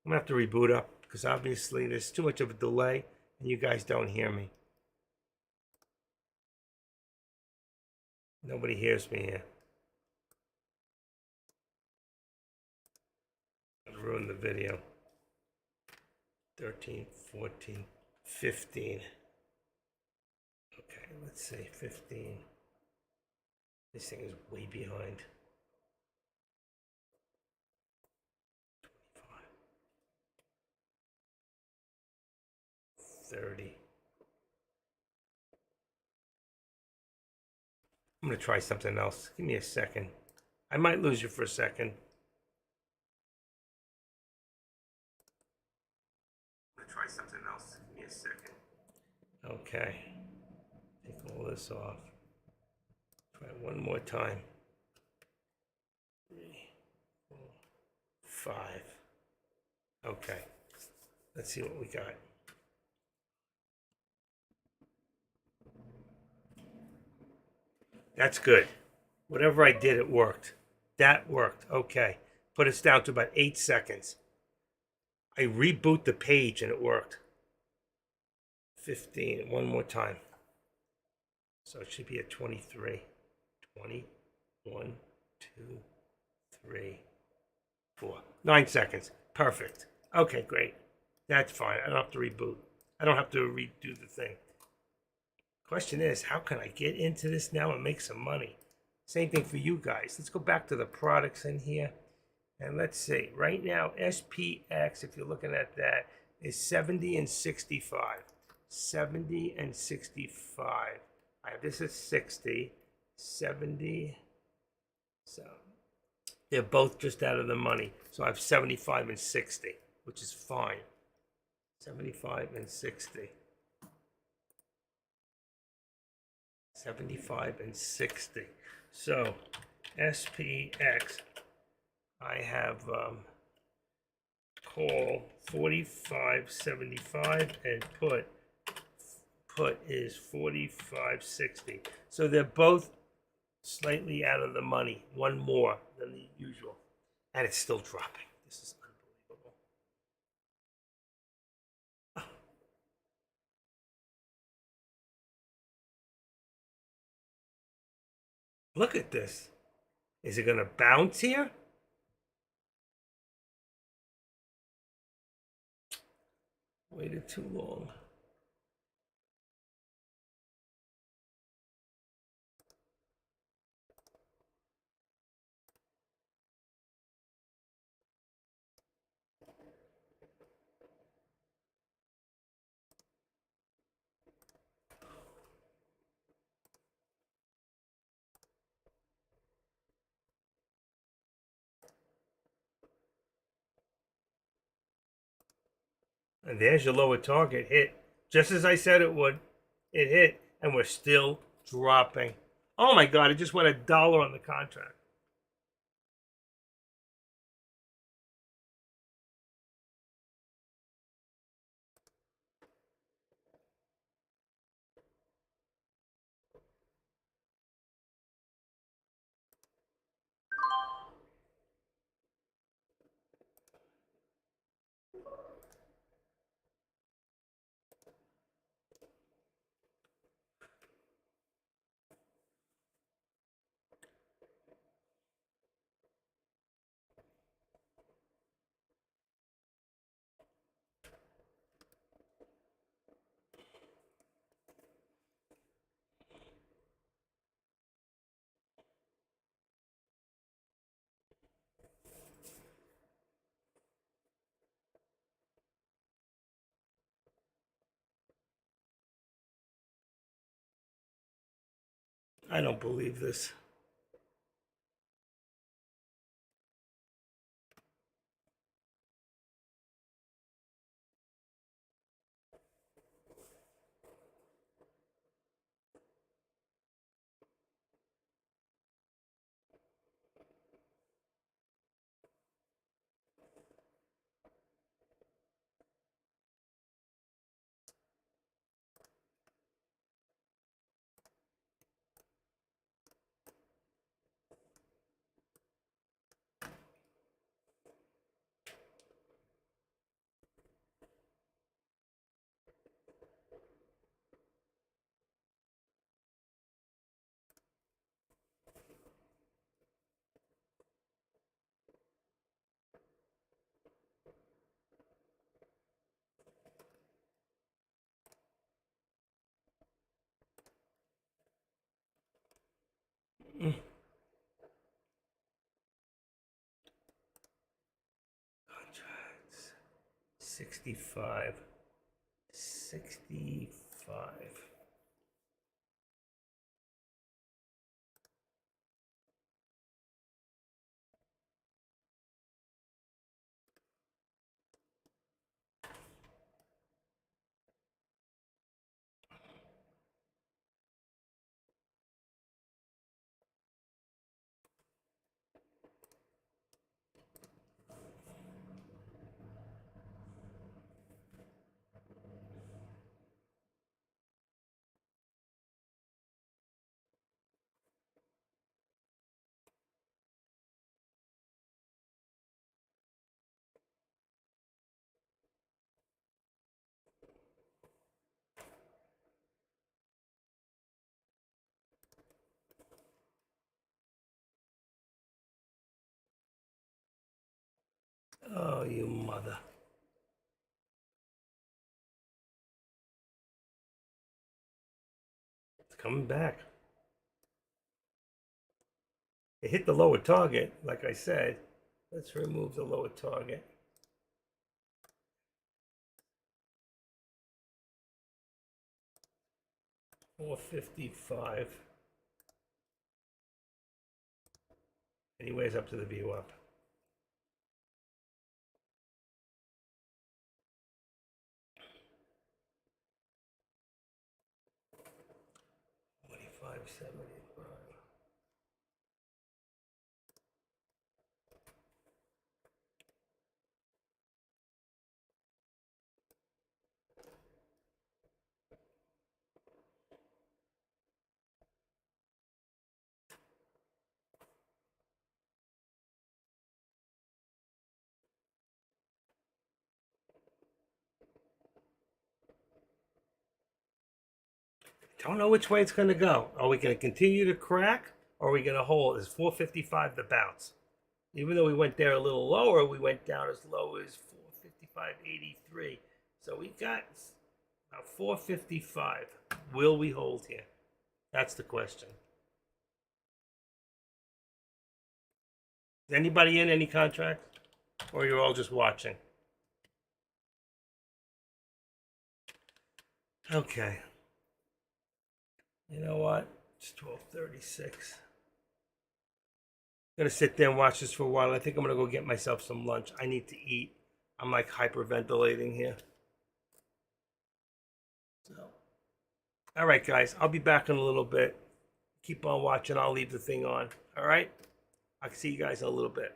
I'm going to have to reboot up because obviously there's too much of a delay and you guys don't hear me. Nobody hears me here. I'll ruin the video. 13, 14, 15. Okay, let's say 15. This thing is way behind. 30. I'm going to try something else. Give me a second. I might lose you for a second. I'm going to try something else. Give me a second. Okay. Take all this off. Try one more time. 3, 4, 5. Okay. Let's see what we got. That's good. Whatever I did, it worked. That worked. Okay. Put us down to about 8 seconds. I reboot the page and it worked. 15. One more time. So it should be at 23. 20. 1, 2, 3, 4. 9 seconds. Perfect. Okay, great. That's fine. I don't have to reboot. I don't have to redo the thing. Question is, how can I get into this now and make some money? Same thing for you guys. Let's go back to the products in here. And let's see. Right now, SPX, if you're looking at that, is 70 and 65. 70 and 65. I have this at 60. 70. So they're both just out of the money. So I have 75 and 60, which is fine. 75 and 60. 75 and 60. So SPX, I have call 45.75 and put is 45.60. So they're both slightly out of the money, one more than the usual, and it's still dropping. This is unbelievable. Look at this. Is it going to bounce here? Waited too long. And there's your lower target hit. Just as I said it would. It hit, and we're still dropping. Oh my God, it just went $1 on the contract. I don't believe this. Contracts. 65. 65. Oh, you mother. It's coming back. It hit the lower target, like I said. Let's remove the lower target. $455. Anyways, up to the view up. $25.75. Don't know which way it's going to go. Are we going to continue to crack, or are we going to hold? Is 455 the bounce? Even though we went there a little lower, we went down as low as 455.83. So we got about 455. Will we hold here? That's the question. Is anybody in any contracts? Or you're all just watching? Okay. You know what? It's 12:36. I'm gonna sit there and watch this for a while. I think I'm gonna go get myself some lunch. I need to eat. I'm like hyperventilating here. So, all right, guys. I'll be back in a little bit. Keep on watching. I'll leave the thing on. All right. I'll see you guys in a little bit.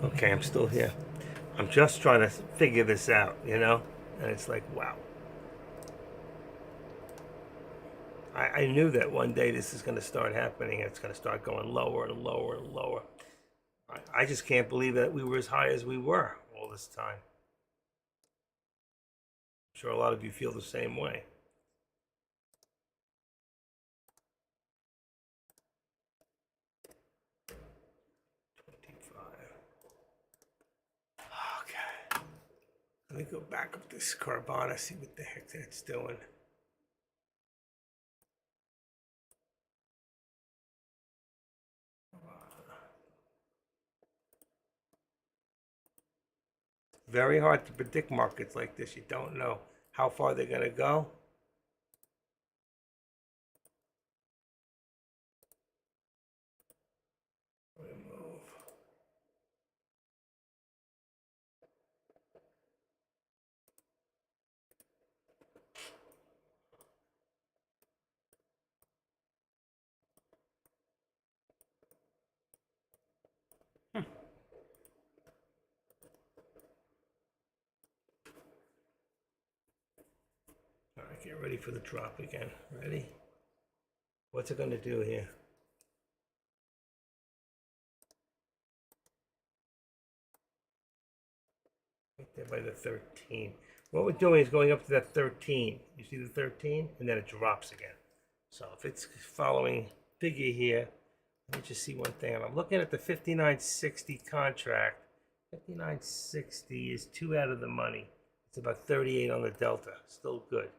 Okay, I'm still here. I'm just trying to figure this out, you know? And it's like, wow. I knew that one day this is going to start happening. It's going to start going lower and lower and lower. I just can't believe that we were as high as we were all this time. I'm sure a lot of you feel the same way. Okay. Let me go back up this Carvana, see what the heck that's doing. Very hard to predict markets like this. You don't know how far they're going to go. Remove. All right, get ready for the drop again. Ready? What's it going to do here? Right there by the 13. What we're doing is going up to that 13. You see the 13? And then it drops again. So if it's following figure here, let me just see one thing. I'm looking at the 5960 contract. 5960 is 2 out of the money. It's about 38 on the delta. Still good.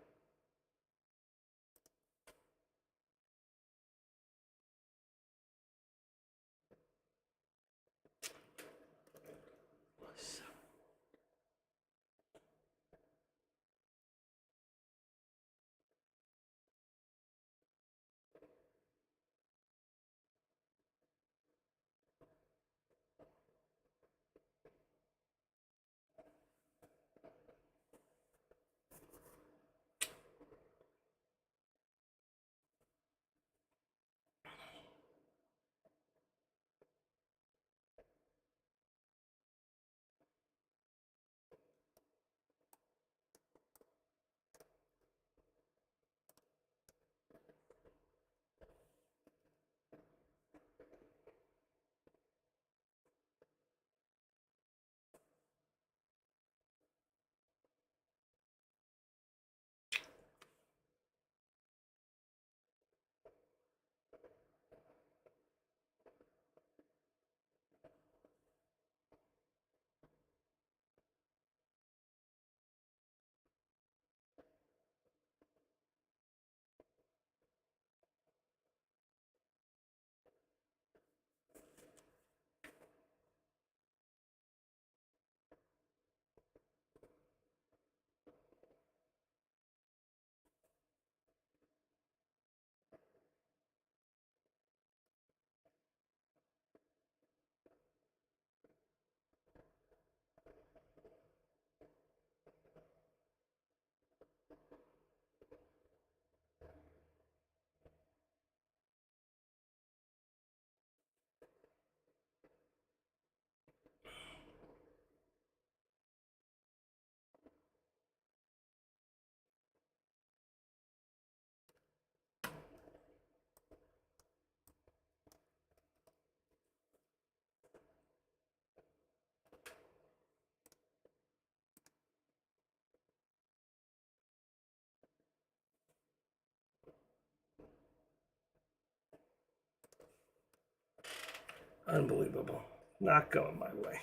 Unbelievable. Not going my way.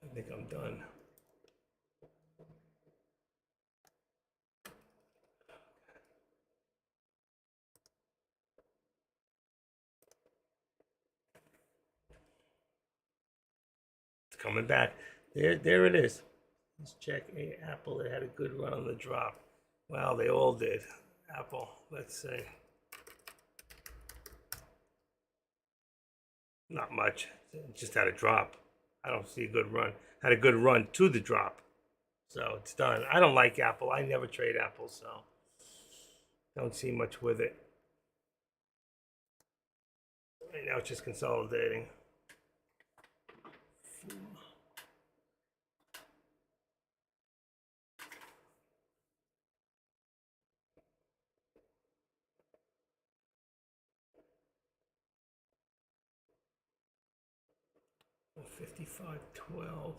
I think I'm done. It's coming back. There it is. Let's check Apple. It had a good run on the drop. Well, they all did. Apple. Let's see. Not much. It just had a drop. I don't see a good run. Had a good run to the drop. So it's done. I don't like Apple. I never trade Apple, so don't see much with it. Right now it's just consolidating. 55.12.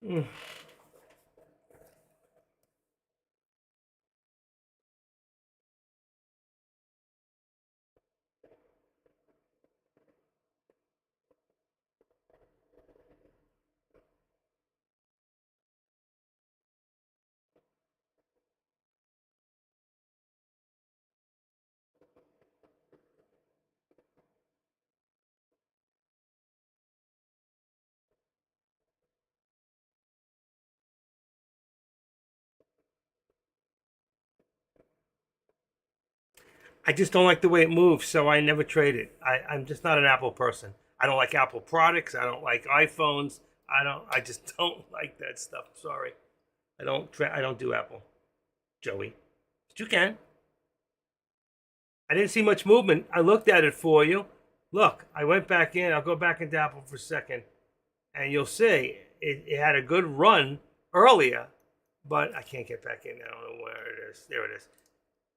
Mm. I just don't like the way it moves, so I never trade it. I'm just not an Apple person. I don't like Apple products. I don't like iPhones. I just don't like that stuff. Sorry. I don't do Apple, Joey. But you can. I didn't see much movement. I looked at it for you. Look, I went back in. I'll go back into Apple for a second, and you'll see it had a good run earlier, but I can't get back in. I don't know where it is. There it is.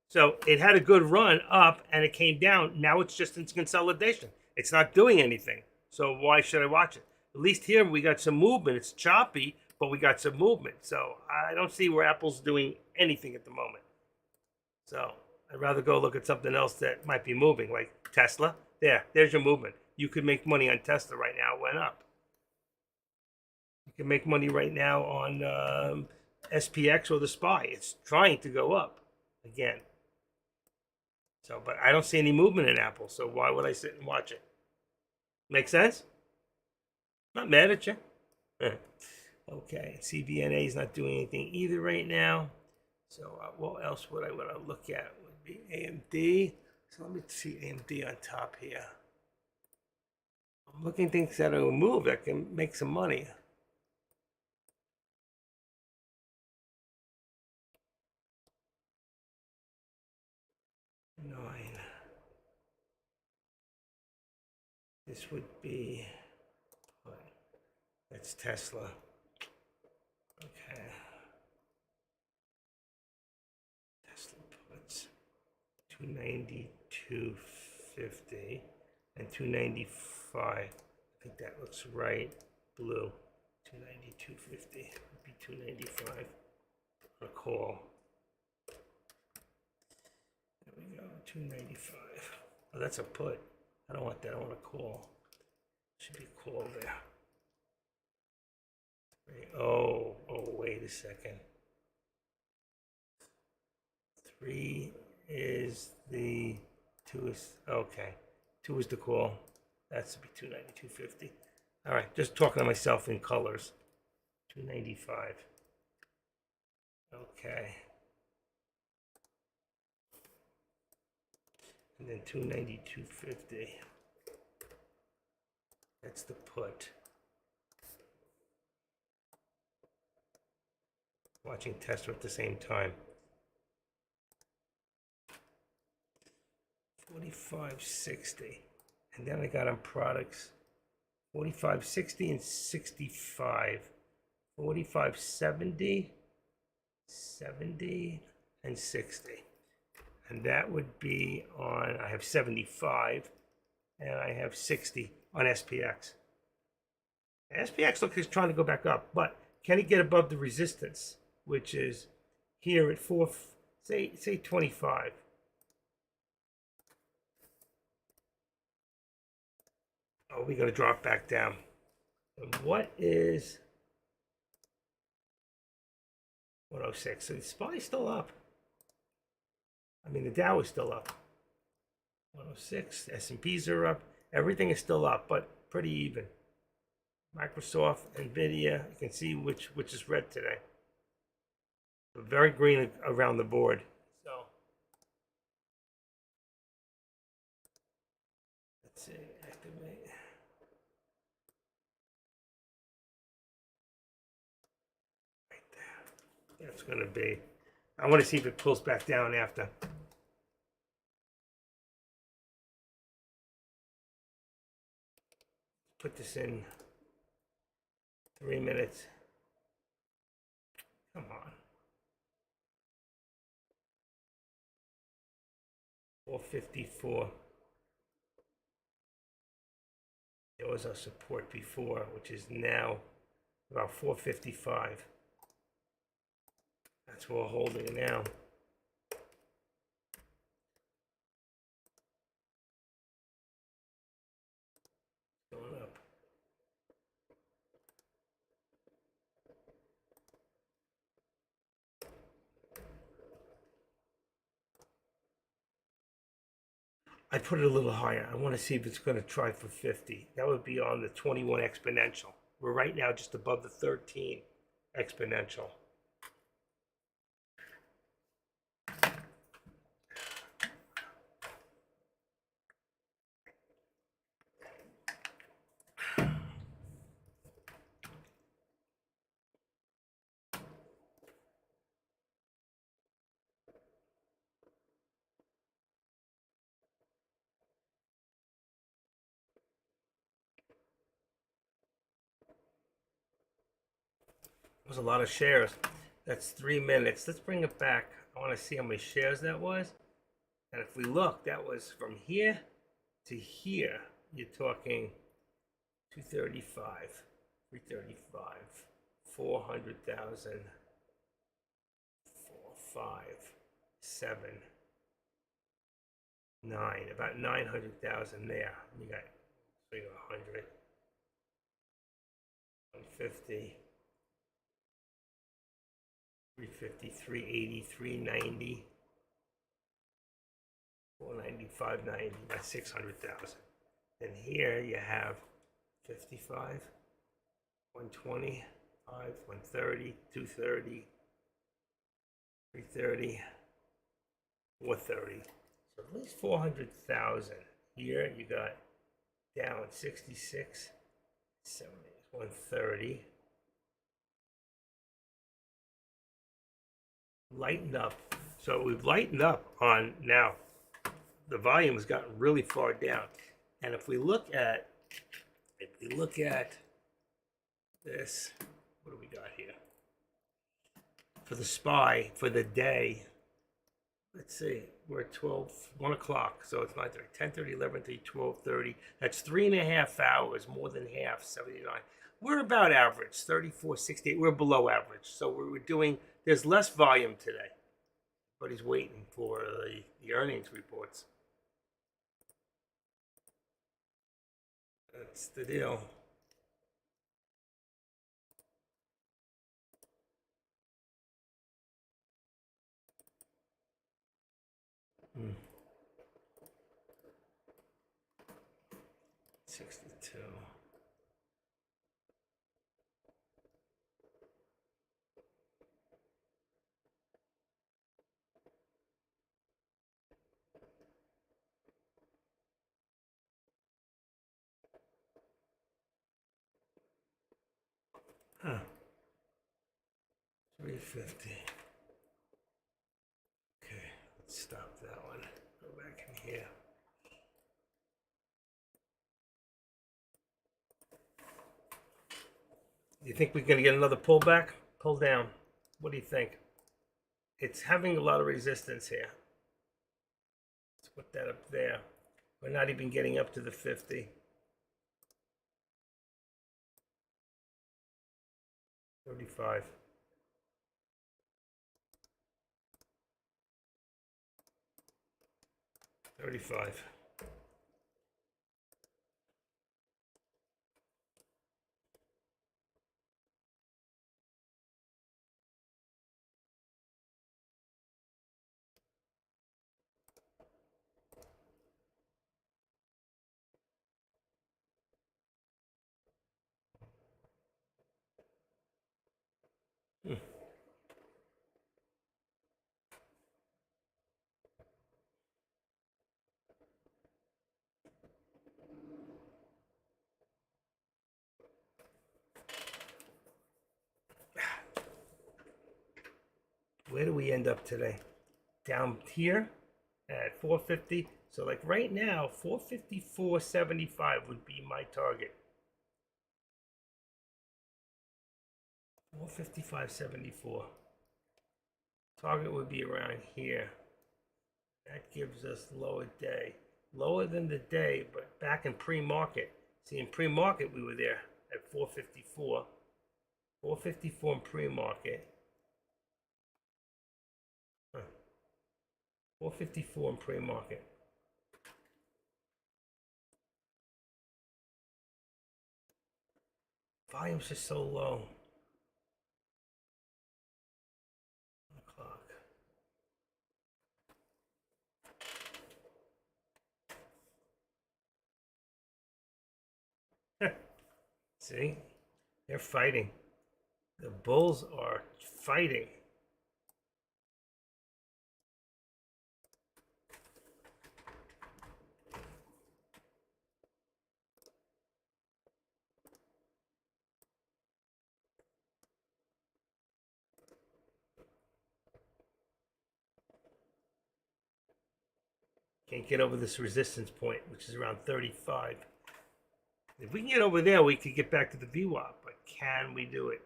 So it had a good run up and it came down. Now it's just in consolidation. It's not doing anything. So why should I watch it? At least here we got some movement. It's choppy, but we got some movement. So I don't see where Apple's doing anything at the moment. So I'd rather go look at something else that might be moving, like Tesla. There's your movement. You could make money on Tesla right now. It went up. You can make money right now on SPX or the SPY. It's trying to go up again. So, but I don't see any movement in Apple. So why would I sit and watch it? Make sense? Not mad at you. Okay, CBNA is not doing anything either right now. So what else would I want to look at? Would be AMD. So let me see AMD on top here. I'm looking at things that will move that can make some money. Nine. This would be what? That's Tesla. Okay. Tesla puts 292.50 and 295. I think that looks right. Blue. 292.50 would be 295. A call. There we go. 295. Oh, that's a put. I don't want that. I want a call. Should be a call there. Oh, wait a second. 3 is the 2 is okay. 2 is the call. That's to be 292.50. All right, just talking to myself in colors. 295. Okay. And then 292.50. That's the put. Watching Tesla at the same time. 45.60. And then I got on products 45.60 and 65. 45.70, 70, and 60. And that would be on, I have 75 and I have 60 on SPX. SPX looks like it's trying to go back up, but can it get above the resistance, which is here at 4, say 25. Oh, we got to drop back down. And what is 106? So the SPY is still up. I mean, the Dow is still up. 106. S&Ps are up. Everything is still up, but pretty even. Microsoft, Nvidia. You can see which is red today. Very green around the board. So let's see, activate. Right there. That's going to be. I want to see if it pulls back down after. Put this in 3 minutes. Come on. 454. There was our support before, which is now about 455. That's what we're holding now. Going up. I put it a little higher. I want to see if it's going to try for 50. That would be on the 21 exponential. We're right now just above the 13 exponential. Was a lot of shares. That's 3 minutes. Let's bring it back. I want to see how many shares that was. And if we look, that was from here to here. You're talking 235, 335, 400,000, 4, 5, 7, 9, about 900,000 there. You got 100, 150. 350, 380, 390, 490, 590, about 600,000. And here you have 55, 120, 130, 230, 330, 430. So at least 400,000. Here you got down 66, 70, 130. Lightened up. So we've lightened up on now. The volume has gotten really far down. And if we look at this, what do we got here? For the SPY, for the day, let's see, we're at 1 o'clock. So it's 9:30, 10:30, 11:30, 12:30. That's 3.5 hours, more than half, 79. We're about average, 34.68. We're below average. So we're doing, there's less volume today. But he's waiting for the earnings reports. That's the deal. Hmm. 62. Huh. 350. Okay, let's stop that one. Go back in here. Do you think we're going to get another pullback? Pull down. What do you think? It's having a lot of resistance here. Let's put that up there. We're not even getting up to the 50. 35. 35. where do we end up today? Down here at 450. So like right now, 454.75 would be my target. 455.74. Target would be around here. That gives us lower day. Lower than the day, but back in pre-market. See, in pre-market, we were there at 454. 454 in pre-market. 454 in pre-market. Volume's just so low. O'clock. See? They're fighting. The bulls are fighting. Can't get over this resistance point, which is around 35. If we can get over there, we could get back to the VWAP, but can we do it?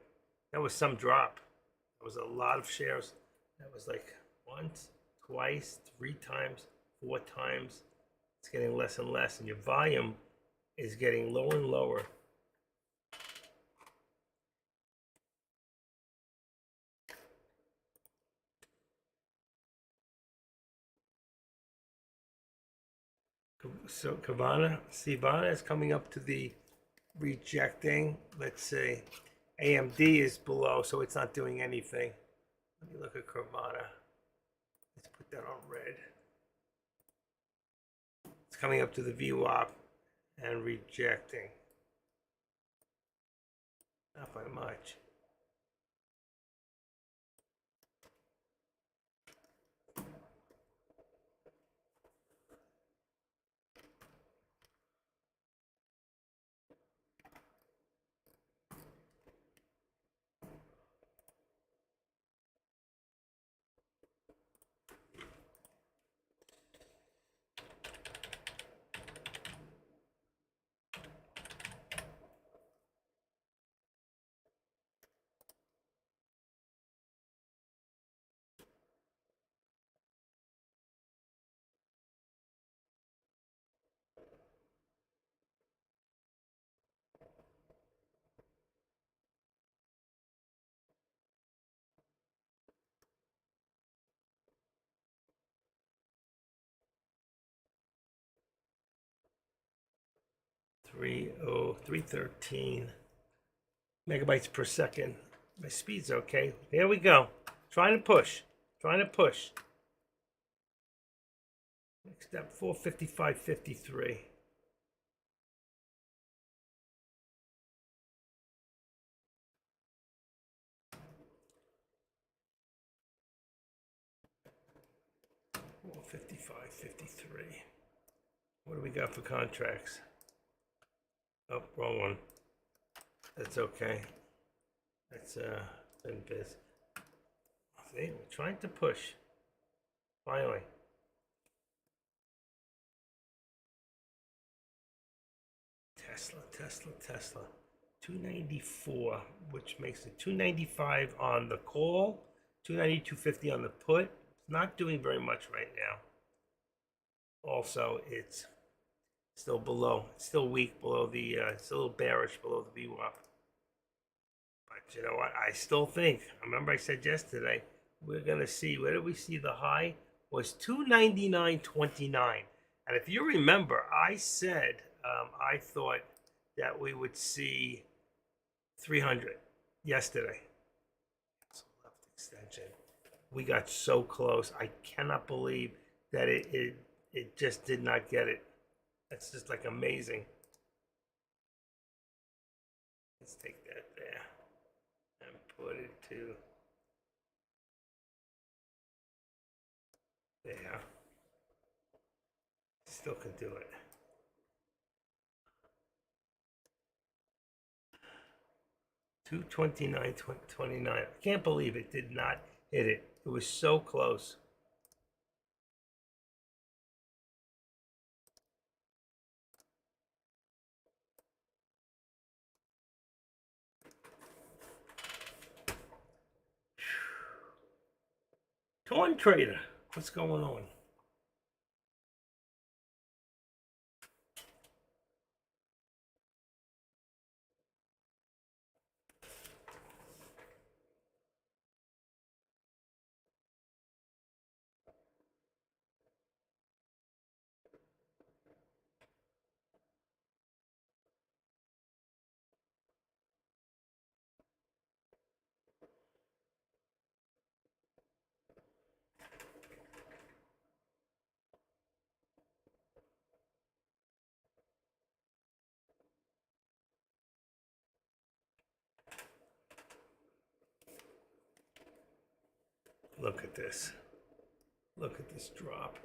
That was some drop. That was a lot of shares. That was like once, twice, 3 times, 4 times. It's getting less and less, and your volume is getting lower and lower. So Civana is coming up to the rejecting. Let's see. AMD is below, so it's not doing anything. Let me look at Carvana. Let's put that on red. It's coming up to the VWAP and rejecting. Not by much. Three 313 megabytes per second. My speed's okay. There we go. Trying to push. Trying to push. Next step 455.53. Well, 55.53. What do we got for contracts? Oh, wrong one. That's okay. That's been biz. See, we're trying to push. Finally. Tesla. 294, which makes it 295 on the call, 292.50 on the put. It's not doing very much right now. Also, it's still below, it's still weak below the, it's a little bearish below the VWAP. But you know what? I still think, remember I said yesterday, we're going to see, where did we see the high? Was 299.29. And if you remember, I said I thought that we would see 300 yesterday. So left extension. We got so close. I cannot believe that it just did not get it. That's just like amazing. Let's take that there and put it to there. Still can do it. 229.29. I can't believe it did not hit it. It was so close. Torn Trader, what's going on? Look at this. Look at this drop.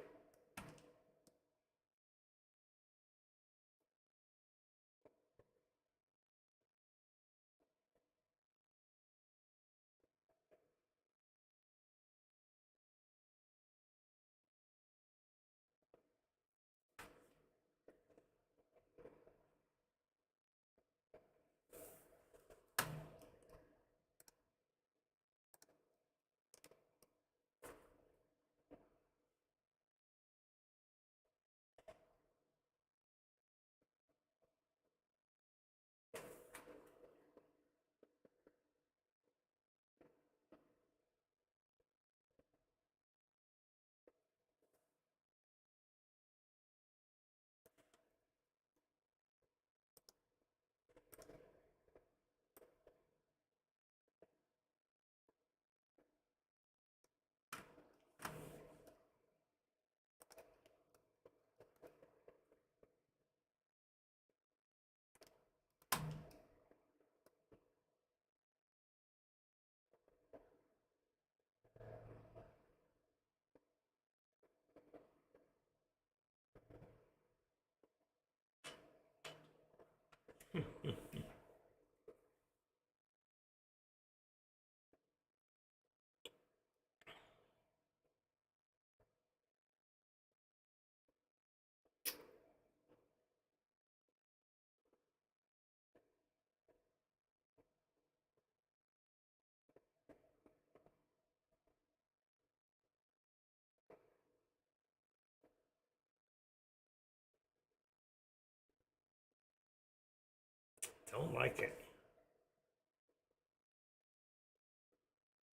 Don't like it.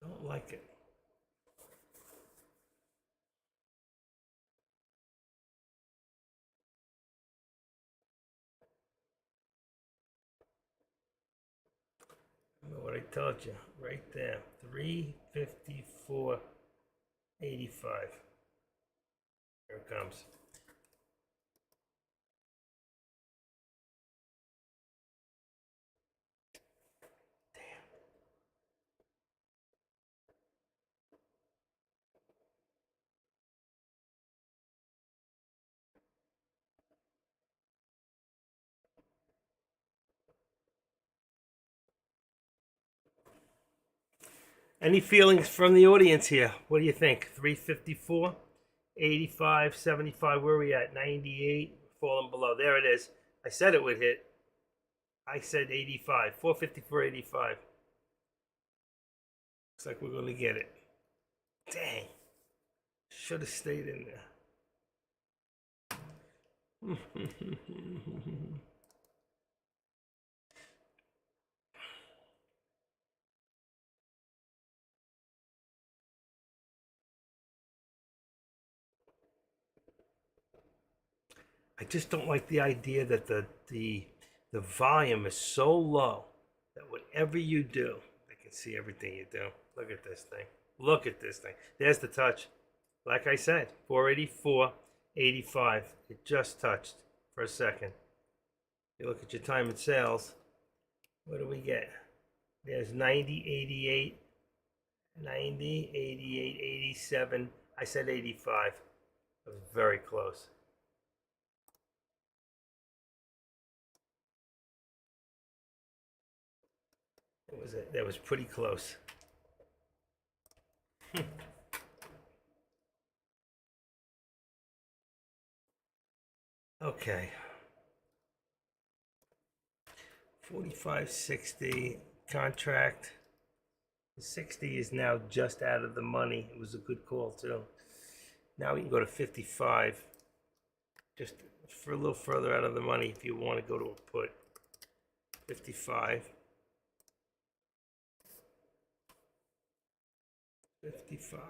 Don't like it. Remember what I told you right there. 354.85. Here it comes. Any feelings from the audience here? What do you think? 354, 85, 75. Where are we at? 98. Falling below. There it is. I said it would hit. I said 85. 454.85. Looks like we're going to get it. Dang. Should have stayed in there. I just don't like the idea that the volume is so low that whatever you do, they can see everything you do. Look at this thing. Look at this thing. There's the touch. Like I said, 484.85. It just touched for a second. You look at your time in sales. What do we get? There's 90, 88, 90, 88, 87. I said 85. It was very close. That was pretty close. Okay. 45.60 contract. 60 is now just out of the money. It was a good call too. Now we can go to 55. Just for a little further out of the money if you want to go to a put. 55. 55.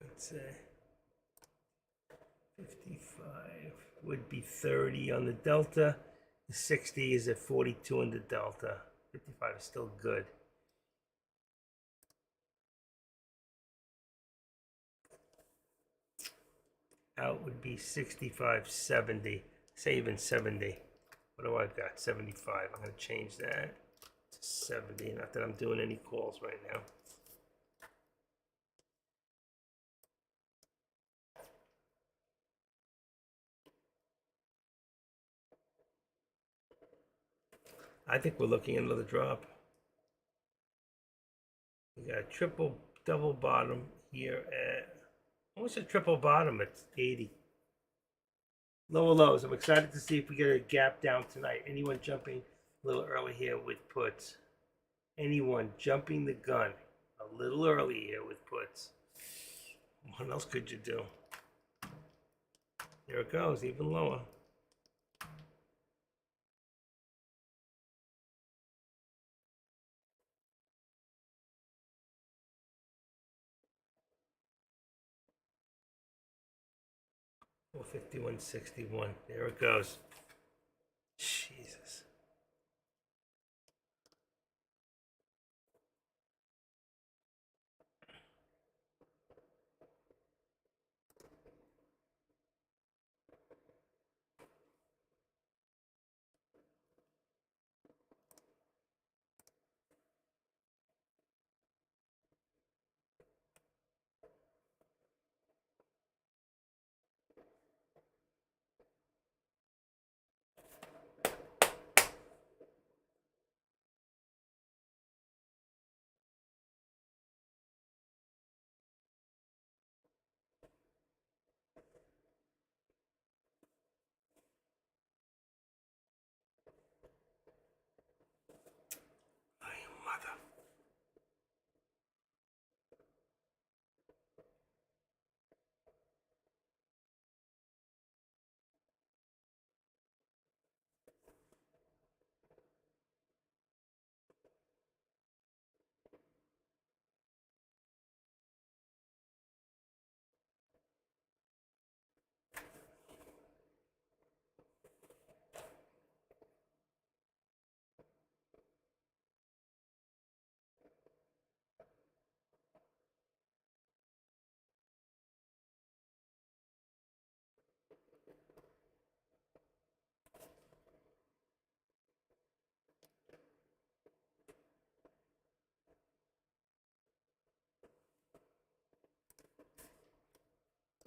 Let's say 55 would be 30 on the delta. The 60 is at 42 in the delta. 55 is still good. Out would be 65.70. Say even 70. What do I got? 75. I'm going to change that to 70. Not that I'm doing any calls right now. I think we're looking at another drop. We got a triple double bottom here at almost a triple bottom at 80. Lower lows. I'm excited to see if we get a gap down tonight. Anyone jumping a little early here with puts? Anyone jumping the gun a little early here with puts? What else could you do? There it goes, even lower. Well, 51.61. There it goes. Jesus. Mother.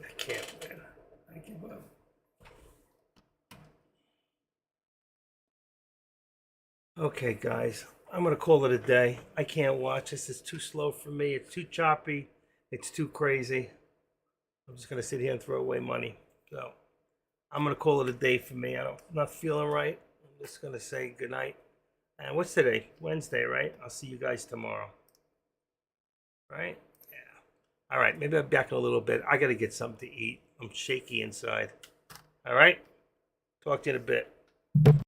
I can't win. I give up. Okay, guys, I'm gonna call it a day. I can't watch this. It's too slow for me. It's too choppy. It's too crazy. I'm just gonna sit here and throw away money. So I'm gonna call it a day for me. I'm not feeling right. I'm just gonna say goodnight. And what's today? Wednesday, right? I'll see you guys tomorrow. Right? Yeah. All right. Maybe I'll be back in a little bit. I gotta get something to eat. I'm shaky inside. All right. Talk to you in a bit.